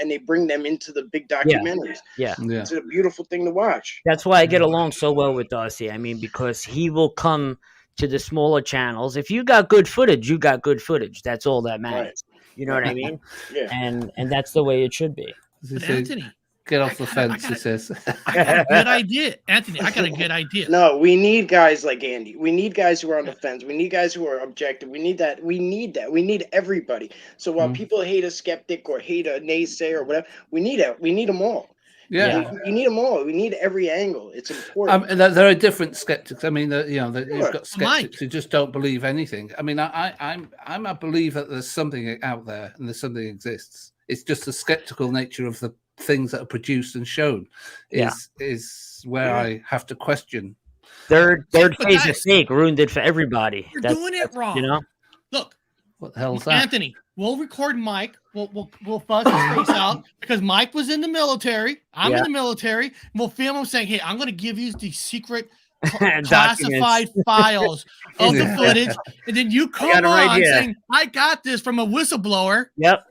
and they bring them into the big documentaries. Yeah. It's a beautiful thing to watch. That's why I get along so well with Darcy. I mean, because he will come to the smaller channels. If you got good footage, you got good footage. That's all that matters. You know what I mean? Yeah. And that's the way it should be. But Anthony, get off the fence, he says. I got a good idea. Anthony, I got a good idea. No, we need guys like Andy. We need guys who are on the fence. We need guys who are objective. We need that. We need everybody. So while people hate a skeptic or hate a naysayer or whatever, we need them all. Yeah. You need them all. We need every angle. It's important. And there are different skeptics. I mean, you've got skeptics Mike. who just don't believe anything. I mean, I'm a believer that there's something out there and there's something exists. It's just the skeptical nature of the things that are produced and shown is where I have to question. Third phase of fake ruined it for everybody. You're doing it wrong. You know? Look, what the hell's that? Anthony, we'll record Mike. We'll fuzz his face out because Mike was in the military. I'm in the military. We'll film him saying, "Hey, I'm going to give you the secret classified files of the footage," and then you come on saying, "I got this from a whistleblower." Yep.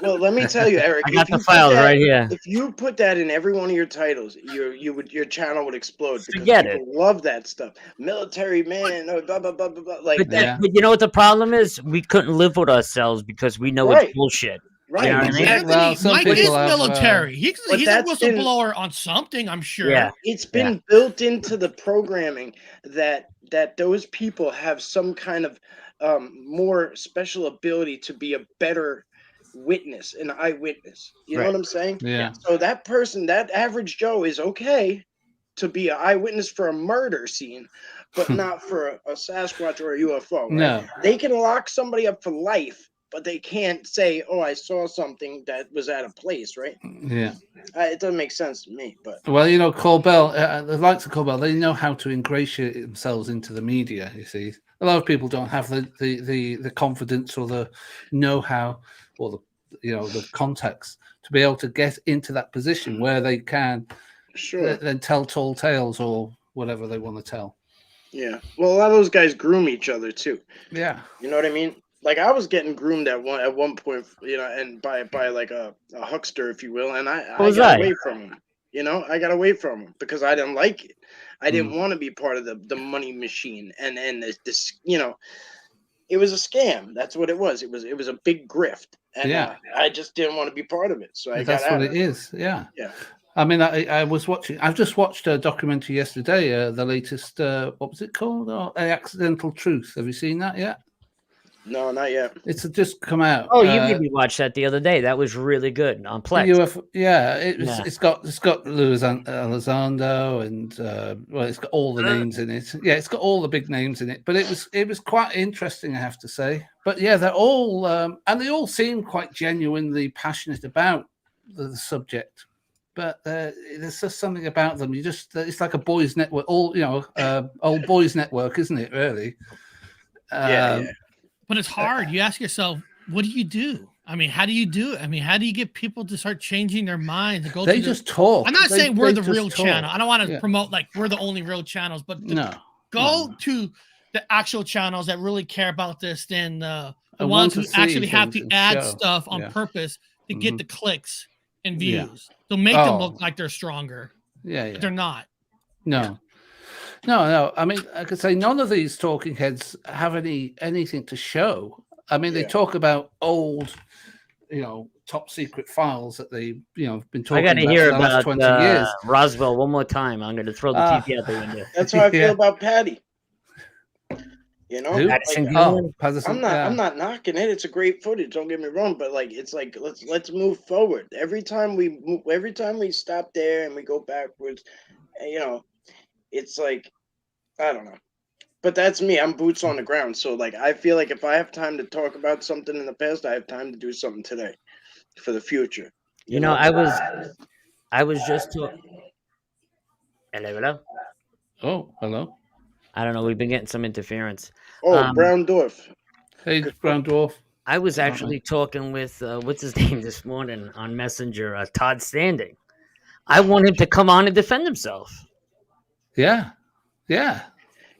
Well, let me tell you, Eric. I got the files right here. If you put that in every one of your titles, your channel would explode because Forget people love that stuff. Military man, blah blah blah blah blah. Like but you know what the problem is? We couldn't live with ourselves because we know it's bullshit. Right. You know what I mean? Anthony, Mike is military. He's a that's whistleblower on something, I'm sure. Yeah. It's been built into the programming that those people have some kind of more special ability to be a better witness, an eyewitness. You know what I'm saying? Yeah. So that person, that average Joe, is okay to be an eyewitness for a murder scene, but not for a Sasquatch or a UFO. Right? No. They can lock somebody up for life, but they can't say, "Oh, I saw something that was out of place." Right? Yeah. It doesn't make sense to me. But Well, Corbell, the likes of Corbell, they know how to ingratiate themselves into the media. You see, a lot of people don't have the confidence or the know-how or the context to be able to get into that position where they can then tell tall tales or whatever they want to tell. Yeah. Well, a lot of those guys groom each other too. Yeah. You know what I mean? Like I was getting groomed at one point, you know, and by like a huckster, if you will, and I was got that? away from him. You know, I got away from him because I didn't like it. I didn't want to be part of the money machine, and this, you know, it was a scam. That's what it was. It was a big grift, and Yeah. I just didn't want to be part of it. So I That's got out what of it is. Yeah. Yeah. I mean, I was watching. I've just watched a documentary yesterday. The latest. What was it called? Oh, A Accidental Truth. Have you seen that yet? No, not yet. It's just come out. Oh, you made me watch that the other day. That was really good on Plex. It's got Luis Elizondo and well, it's got all the names in it. Yeah, it's got all the big names in it. But it was quite interesting, I have to say. But yeah, they're all and they all seem quite genuinely passionate about the subject. But there's just something about them. It's like a boys' network, old boys' network, isn't it? Really. Yeah. But it's hard. You ask yourself, what do you do? I mean, how do you do it? I mean, how do you get people to start changing their minds and go? They just talk. I'm not saying we're the just real talk. channel. I don't want to promote like we're the only real channels, but go to the actual channels that really care about this than the ones who actually have to add stuff on purpose to get the clicks and views. So make them look like they're stronger. Yeah. But they're not. No. No. I mean, I could say none of these talking heads have anything to show. I mean, they talk about old, top secret files that they, been talking about hear for the last 20 years. Roswell one more time. I'm going to throw the TV out the window. That's how I feel about Patty. You know, Who? I'm not knocking it. It's a great footage. Don't get me wrong, but it's like let's move forward. Every time we stop there and we go backwards, it's like I don't know. But that's me. I'm boots on the ground. So I feel like if I have time to talk about something in the past, I have time to do something today for the future. I was just talking. Hello. Oh, hello. I don't know. We've been getting some interference. Oh, Brown Dwarf. Hey, Brown Dwarf. I was actually talking with what's his name this morning on Messenger, Todd Standing. I want him to come on and defend himself. Yeah.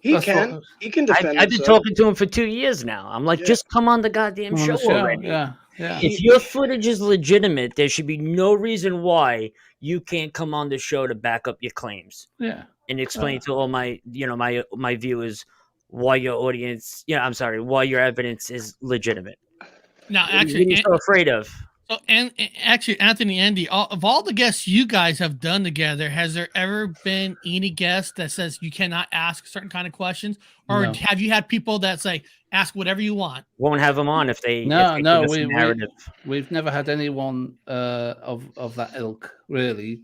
He can defend himself. I've been talking to him for 2 years now. I'm like, just come on the goddamn show already. Yeah. If your footage is legitimate, there should be no reason why you can't come on the show to back up your claims. Yeah. And explain to all my viewers why your audience, why your evidence is legitimate. Now, What are actually, you so afraid of? So, and actually, Anthony, Andy, of all the guests you guys have done together, has there ever been any guest that says you cannot ask certain kind of questions, or have you had people that say ask whatever you want? Won't have them on if they we've never had anyone of that ilk really.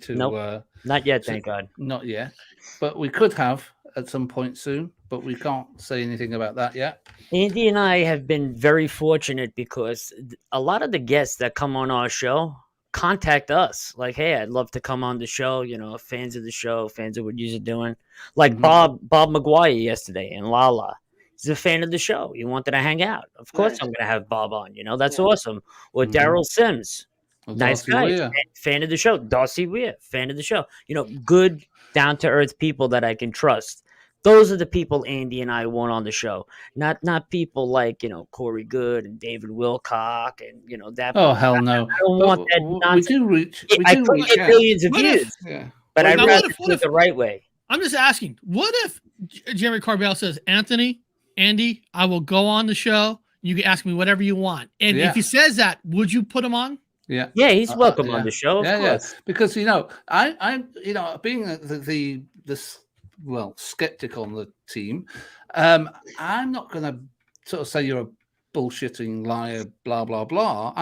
Not yet, thank God. Not yet, but we could have at some point soon. But we can't say anything about that yet. Andy and I have been very fortunate because a lot of the guests that come on our show contact us like, hey, I'd love to come on the show, fans of the show, fans of what you're doing. Like Bob McGuire yesterday and Lala. He's a fan of the show. He wanted to hang out. Of course I'm going to have Bob on, that's awesome. Or Daryl Sims. Nice guy. Fan of the show. Darcy Weir, fan of the show. Good, down-to-earth people that I can trust. Those are the people Andy and I want on the show, not people like Corey Good and David Wilcox and that. Oh hell no! I don't want that nonsense. We do reach. I could get millions of views, but I'd rather do it the right way. I'm just asking, what if Jerry Corbell says, Andy, I will go on the show. You can ask me whatever you want, and if he says that, would you put him on? Yeah, he's welcome on the show. Of course. Because I'm being the skeptic on the team. I'm not going to sort of say you're a bullshitting liar, blah blah blah.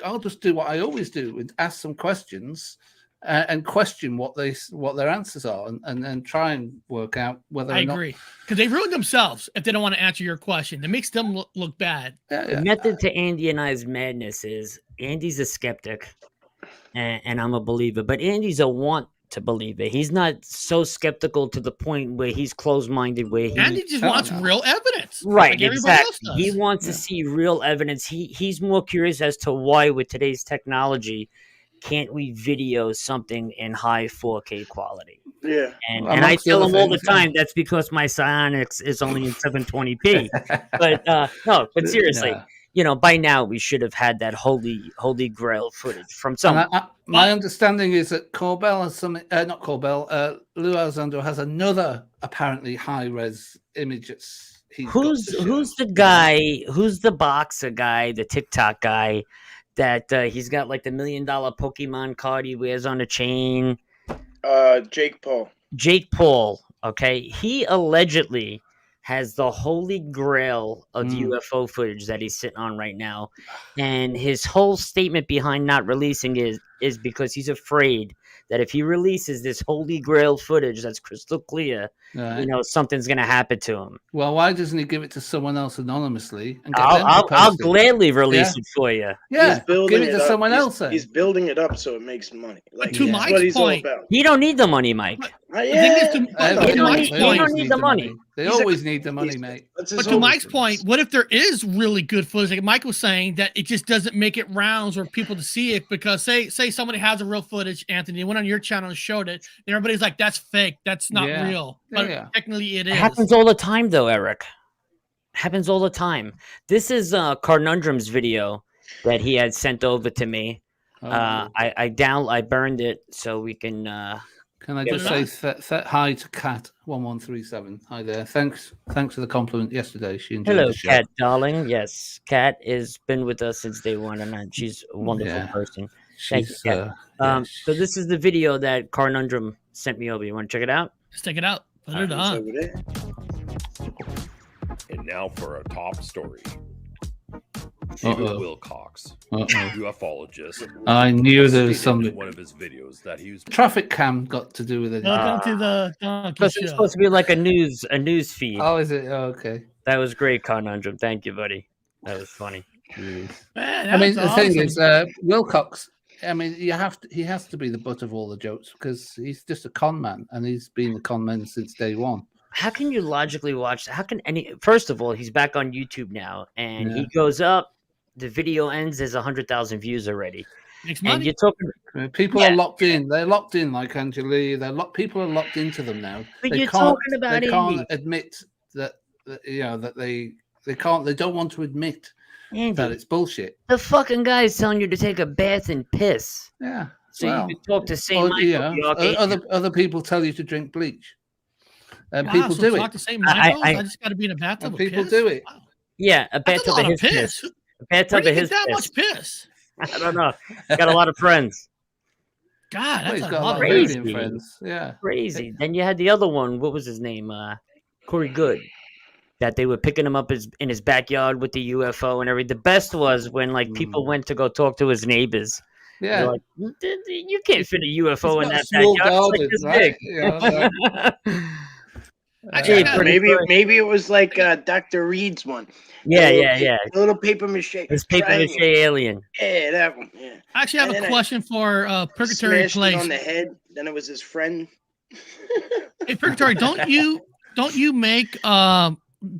I'll just do what I always do and ask some questions and question what their answers are and try and work out whether. I agree, because they ruin themselves if they don't want to answer your question. It makes them look bad. The method to Andy and I's madness is Andy's a skeptic and I'm a believer, but Andy's a want to believe it. He's not so skeptical to the point where he's closed-minded. Andy just wants real evidence, right? Like exactly. He wants to see real evidence. He's more curious as to why, with today's technology, can't we video something in high 4K quality? Yeah. And, Well, and I amongst the tell other them all the things, yeah. time that's because my Psionics is only in 720p. But no, but seriously, Yeah. you know, by now we should have had that holy grail footage from And someone. my understanding is that Corbell has something, not Corbell, Lou Alessandro has another apparently high-res image that's Who's the guy? Who's the boxer guy? The TikTok guy that he's got like the $1 million Pokemon card he wears on a chain. Jake Paul. Jake Paul. Okay, he allegedly has the holy grail of UFO footage that he's sitting on right now, and his whole statement behind not releasing is because he's afraid that if he releases this holy grail footage that's crystal clear, Right. you know, something's gonna happen to him. Well, why doesn't he give it to someone else anonymously? And get them to I'll post it? gladly release Yeah. it for you. Yeah, He's building give it to up. someone He's- else then. He's building it up so it makes money. Like, to that's Mike's what he's point- all about. He don't need the money, Mike. Yeah, The thing is, to Everyone- Mike's they point, always need the money. They He's a- always need the money, mate. That's but his to whole- Mike's point, what if there is really good footage? Like Mike was saying, that it just doesn't make it rounds or people to see it because say somebody has a real footage, Anthony, went on your channel and showed it, and everybody's like, "That's fake. That's not Yeah. real." Yeah, But yeah. technically, it It is. happens all the time, though, Eric. Happens all the time. This is Carnundrum's video that he had sent over to me. I burned it so we can. Can I get just it say on. hi to Kat 1137? Hi there. Thanks for the compliment yesterday. She enjoyed Hello, the show. Kat, darling. Yes, Kat has been with us since day one, and she's a wonderful Yeah. person. Thank you, She's, Kat. yeah, So this is the video that Carnundrum sent me over. You want to check it out? Let's take it out. Put it on. And now for a top story. Uh-oh. David Wilcox, Uh-oh. ufologist. I knew there stated was in something. one of his videos that he was Traffic cam got to do with it. Welcome to the donkey Because show. it's supposed to be like a news feed. Oh, is it? Oh, okay. That was great, Carnundrum. Thank you, buddy. That was funny. Man, I mean, that's the thing awesome. is, Wilcox. I mean, he has to be the butt of all the jokes because he's just a con man, and he's been a con man since day one. How can you logically watch? How can any? First of all, he's back on YouTube now, and Yeah. he goes up. The video ends. There's 100,000 views already. Makes And money. you're talking. People Yeah. are locked in. They're locked in, like Angeli. People are locked into them now. But They you're can't. talking about They can't Andy. admit that you know that they can't. They don't want to admit Andy, that it's bullshit. the fucking guy is telling you to take a bath and piss. Yeah. So well, you can talk to St. or, Michael. you know, the Archangel. other people tell you to drink bleach, and Wow, people so do talk it. to St. Michael's? I just got to be in a bathtub. And of people piss? do it. Yeah, a That's a bathtub lot of of his piss. piss. A Where bathtub do of you his get that piss. much piss? I don't know. Got a lot of friends. God, Well, that's he's a got a lot lot of of piss. Indian friends. Yeah. Crazy. Then you had the other one. What was his name? Corey Good. That they were picking him up in his backyard with the UFO and everything. The best was when like people went to go talk to his neighbors. They're Yeah. like, you can't fit a UFO in He's got a that small backyard. It's like garden, this right? big. You know, Actually, I got- Maybe it was like Dr. Reed's one. Yeah, The little yeah. The little paper mache. This paper mache triangle. alien. Yeah, that one. Yeah. I actually have And a then I question for Purgatory Smashed it Place. on the head. Then it was his friend. Hey, Purgatory, don't you make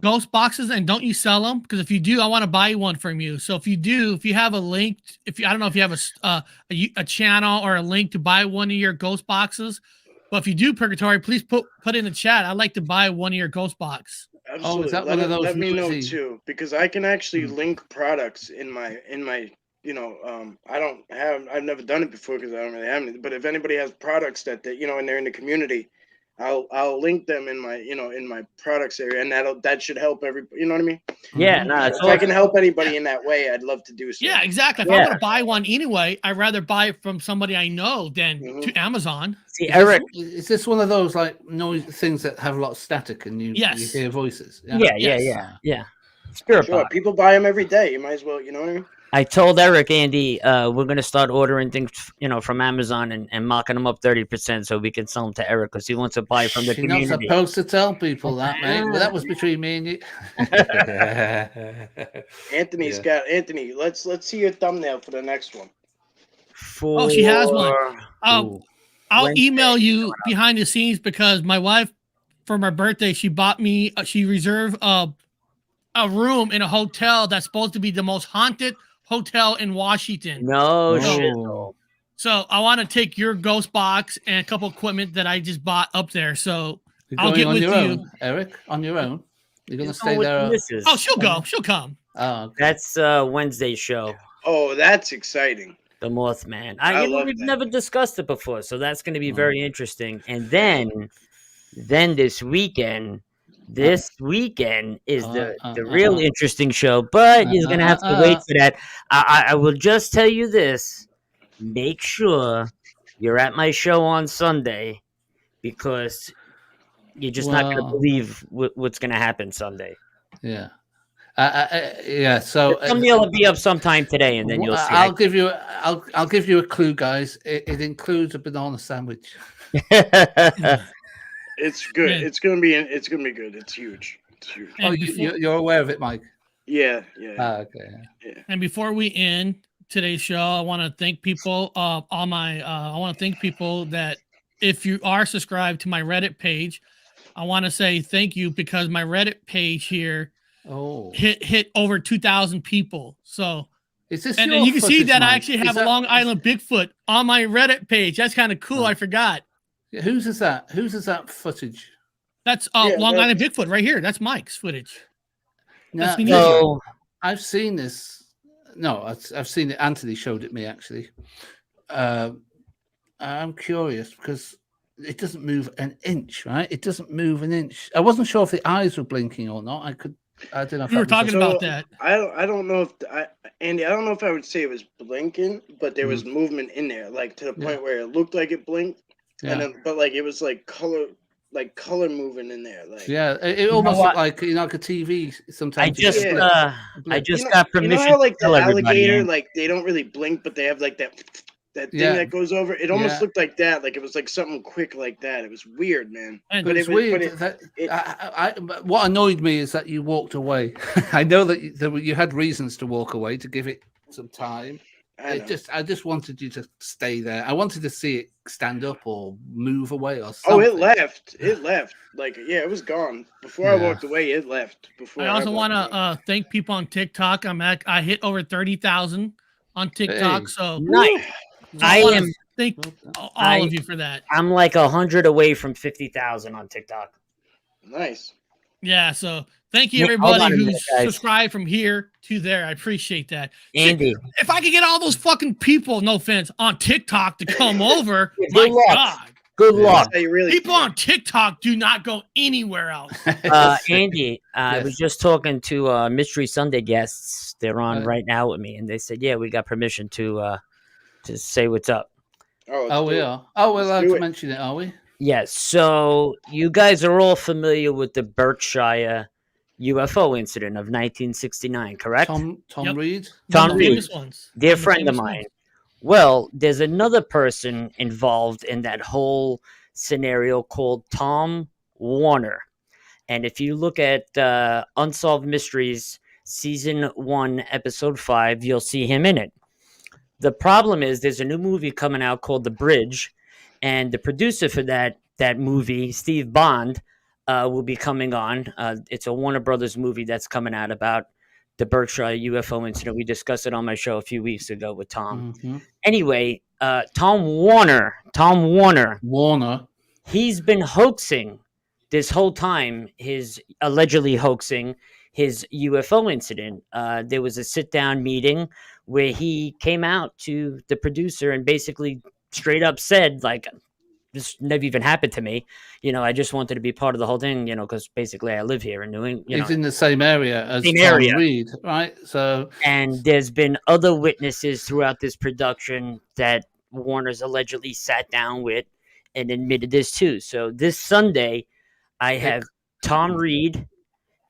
ghost boxes and don't you sell them? Because if you do, I want to buy one from you. So if you have a link, I don't know if you have a channel or a link to buy one of your ghost boxes, but if you do, Purgatory, please put in the chat. I'd like to buy one of your ghost box. Absolutely. Oh, is that let one of those Let me know newsy- too, because I can actually link products in my. I've never done it before because I don't really have any. But if anybody has products that and they're in the community, I'll link them in my products area, and that should help everybody. You know what I mean? Yeah, no, it's If I can help anybody in that way, I'd love to do so. Yeah, exactly. If I'm going to buy one anyway, I'd rather buy it from somebody I know than to Amazon. See, Eric, is this one of those like noise things that have a lot of static and you hear voices? Yeah. Spirit Sure, box. people buy them every day. You might as well, you know what I mean? I told Eric, Andy, we're gonna start ordering things, from Amazon and marking them up 30% so we can sell them to Eric because he wants to buy from the You're not community. supposed to tell people that, mate. Well, that was between me and you. Anthony, let's see your thumbnail for the next one. Oh, she has one. I'll Wednesday. email you behind the scenes because my wife, for my birthday, she bought me. She reserved a room in a hotel that's supposed to be the most haunted hotel in Washington. No So- shit. So I want to take your ghost box and a couple equipment that I just bought up there. So You're I'll going get on with your you. own, Eric. On your own. You're going to He's stay going with there. the missus. Oh, she'll go. She'll come. Oh, okay. That's Wednesday's show. Oh, that's exciting. The Mothman. I You know, love we've that. never discussed it before, so that's going to be very interesting. And then this weekend is the real interesting show. But you're going to have to wait for that. I will just tell you this: make sure you're at my show on Sunday, because you're just not going to believe what's going to happen Sunday. Yeah. Yeah. So The thumbnail will be up sometime today, and then you'll see. I'll give you a clue, guys. It includes a banana sandwich. It's good. It's gonna be good. It's huge. It's huge. Oh, you're aware of it, Mike? Yeah. Okay. Yeah. And before we end today's show, I want to thank people. I want to thank people that if you are subscribed to my Reddit page, I want to say thank you, because my Reddit page here hit over 2,000 people. So is this? And your you can see footage, that I Mike? actually Is have a that- Long Island Bigfoot on my Reddit page. That's kind of cool. I forgot. Whose is that? Whose is that footage? That's Long Island Bigfoot right here. That's Mike's footage. That's the No, I've seen this. No, I've seen it. Anthony showed it me actually. I'm curious because it doesn't move an inch, right? It doesn't move an inch. I wasn't sure if the eyes were blinking or not. I don't know. If We were that was talking about that. I don't know if Andy. I don't know if I would say it was blinking, but there was movement in there, like to the point where it looked like it blinked, and then, but like it was like color moving in there. Like it almost looked like like a TV. Sometimes I just got permission. You know how like to tell the everybody, alligator, Andy. like they don't really blink, but they have like that thing that goes over. It almost looked like that. Like it was like something quick like that. It was weird, man. But it's weird. What annoyed me is that you walked away. I know that you had reasons to walk away, to give it some time. I just wanted you to stay there. I wanted to see it stand up or move away or something. Oh, it left. It left. Like it was gone before I walked away. It left. Before I also want to thank people on TikTok. I hit over 30,000 on TikTok. So nice. I I am. Thank all of you for that. I'm like 100 away from 50,000 on TikTok. Nice. Yeah. So thank you Yeah, hold everybody on a who's minute, guys. subscribed from here to there. I appreciate that. Andy. If I could get all those fucking people, no offense, on TikTok to come over, Good my luck. God. Good luck. People on TikTok do not go anywhere else. Andy, I was just talking to Mystery Sunday guests. They're on right now with me, and they said, "Yeah, we got permission to say what's up." Oh, we are. Oh, we're allowed to mention it, are we? Yes. So you guys are all familiar with the Berkshire UFO incident of 1969, correct? Tom Reed. Tom One of the Reed, famous ones. dear One of the friend of famous mine. ones. Well, there's another person involved in that whole scenario called Tom Warner. And if you look at Unsolved Mysteries Season 1, Episode 5, you'll see him in it. The problem is there's a new movie coming out called The Bridge, and the producer for that movie, Steve Bond, will be coming on. It's a Warner Brothers movie that's coming out about the Berkshire UFO incident. We discussed it on my show a few weeks ago with Tom. Anyway, Tom Warner, he's been hoaxing this whole time, allegedly hoaxing his UFO incident. There was a sit-down meeting where he came out to the producer and basically straight up said, like, this never even happened to me. I just wanted to be part of the whole thing, because basically I live here in New England. He's in the same area as Tom Reed, right? So, and there's been other witnesses throughout this production that Warner's allegedly sat down with and admitted this too. So this Sunday, I have Tom Reed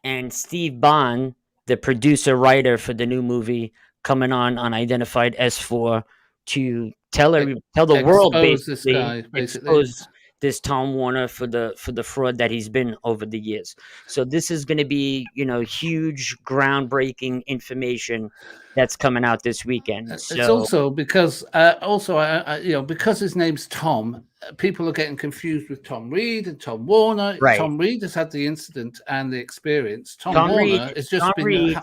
and Steve Bond, the producer writer for the new movie, coming on Unidentified S4 to tell the world basically expose this Tom Warner for the fraud that he's been over the years. So this is going to be huge, groundbreaking information that's coming out this weekend. It's also because because his name's Tom, people are getting confused with Tom Reed and Tom Warner. Right. Tom Reed has had the incident and the experience. Tom Tom Warner Reed- has just Tom been Reed-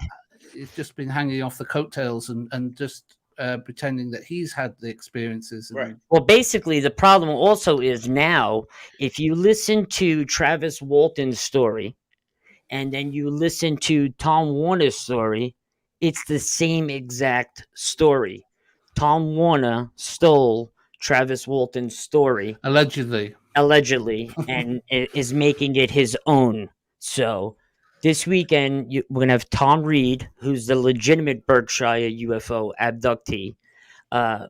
it's just been hanging off the coattails and just pretending that he's had the experiences. And, Well, basically, the problem also is now, if you listen to Travis Walton's story and then you listen to Tom Warner's story, it's the same exact story. Tom Warner stole Travis Walton's story. Allegedly, and is making it his own. So this weekend, we're going to have Tom Reed, who's the legitimate Berkshire UFO abductee,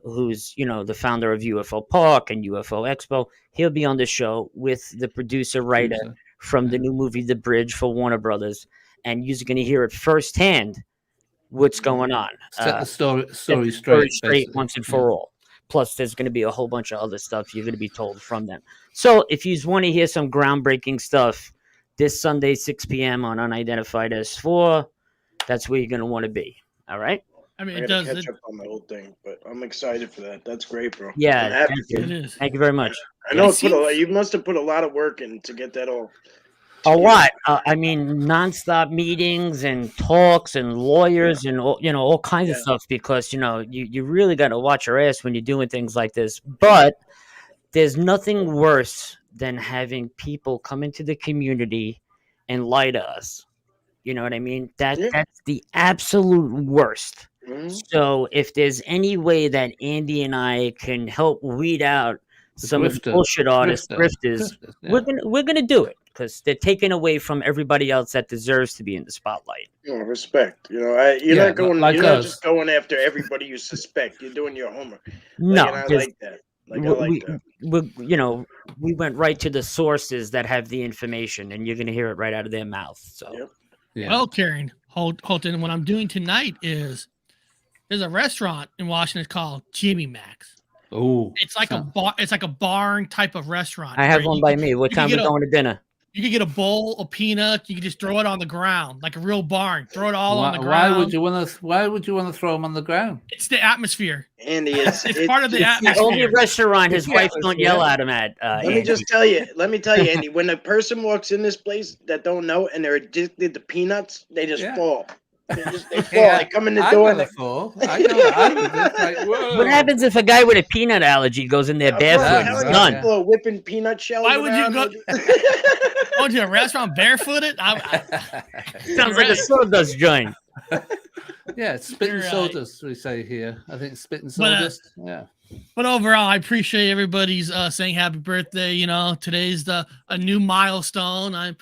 who's, the founder of UFO Park and UFO Expo. He'll be on the show with the producer-writer from the new movie The Bridge for Warner Brothers. And you're going to hear it firsthand what's going on. Set the story straight once and for all. Plus, there's going to be a whole bunch of other stuff you're going to be told from them. So if you want to hear some groundbreaking stuff, this Sunday, 6 p.m. on Unidentified S4, that's where you're going to want to be. All right? I mean, it does catch up on the whole thing, but I'm excited for that. That's great, bro. Yeah, thank you. Thank you very much. I know you must have put a lot of work in to get that all. A lot. I mean, nonstop meetings and talks and lawyers and all kinds of stuff, because you really got to watch your ass when you're doing things like this. But there's nothing worse than having people come into the community and lie to us. You know what I mean? That's the absolute worst. Mm-hmm. So if there's any way that Andy and I can help weed out some of the bullshit artists, grifters, we're gonna do it, because they're taking away from everybody else that deserves to be in the spotlight. Respect. You're not going. You're not just going after everybody you suspect. You're doing your homework. No, I like that. We went right to the sources that have the information, and you're gonna hear it right out of their mouth. So, Well, Karen Holton, what I'm doing tonight is there's a restaurant in Washington called Jimmy Mac's. Oh, it's like a bar. It's like a barn type of restaurant. I have one by me. What time are we going to dinner? You could get a bowl of peanuts. You could just throw it on the ground like a real barn. Throw it all on the ground. Why would you want to throw them on the ground? It's the atmosphere. Andy, it's part of the atmosphere. The only restaurant his wife don't yell at him at. Let me tell you, Andy. When a person walks in this place that don't know and they're addicted to peanuts, they just fall. They fall. They come in the door and they fall. What happens if a guy with a peanut allergy goes in there barefoot? It's done. People are whipping peanut shells. Why would you go to a restaurant barefooted? Sounds like a sawdust joint. Yeah, spitting sawdust, we say here. I think spitting sawdust. But overall, I appreciate everybody's saying happy birthday. Today's a new milestone. I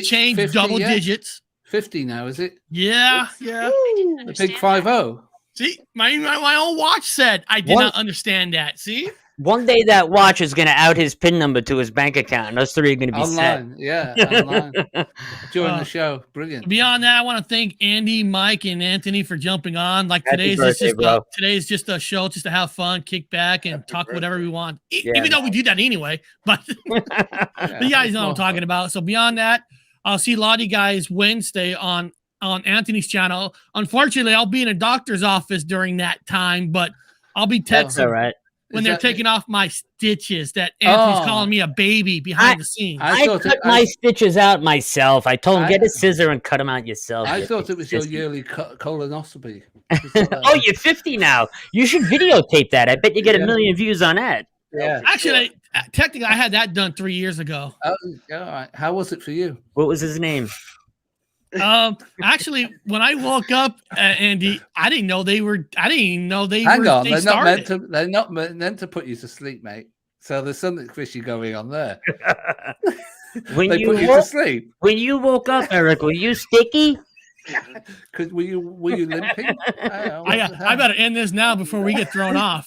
changed 50 double yet? digits. 50 now, is it? Yeah. The big 50. See, my old watch said I did not understand that. See? One day that watch is going to out his PIN number to his bank account, and us three are going to be online. set. Online. During the show. Brilliant. Beyond that, I want to thank Andy, Mike, and Anthony for jumping on. Today's just a show, just to have fun, kick back, and talk whatever we want. Even though we do that anyway. But you guys know what I'm talking about. So beyond that, I'll see a lot of you guys Wednesday on Anthony's channel. Unfortunately, I'll be in a doctor's office during that time, but I'll be texting when they're taking off my stitches that Anthony's calling me a baby behind the scenes. I cut my stitches out myself. I told him, get a scissor and cut them out yourself. I thought it was your yearly colonoscopy. Oh, you're 50 now. You should videotape that. I bet you get 1 million views on that. Yeah. Actually, technically, I had that done 3 years ago. Oh, all right. How was it for you? What was his name? Actually, when I woke up, Andy, I didn't know they were. Hang on, they're not meant to put you to sleep, mate. So there's something fishy going on there. When they you put you to sleep. When you woke up, Eric, were you sticky? Were you limping? I better end this now before we get thrown off.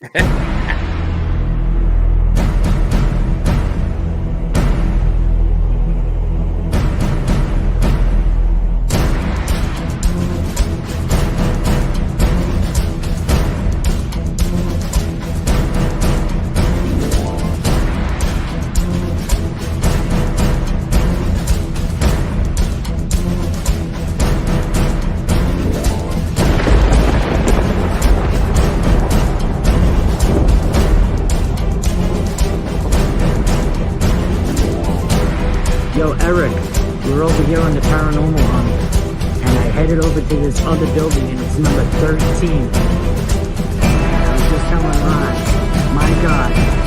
Yo, Eric, we're over here on the Paranormal Hunt, and I headed over to this other building, and it's number 13. hell alive. My God.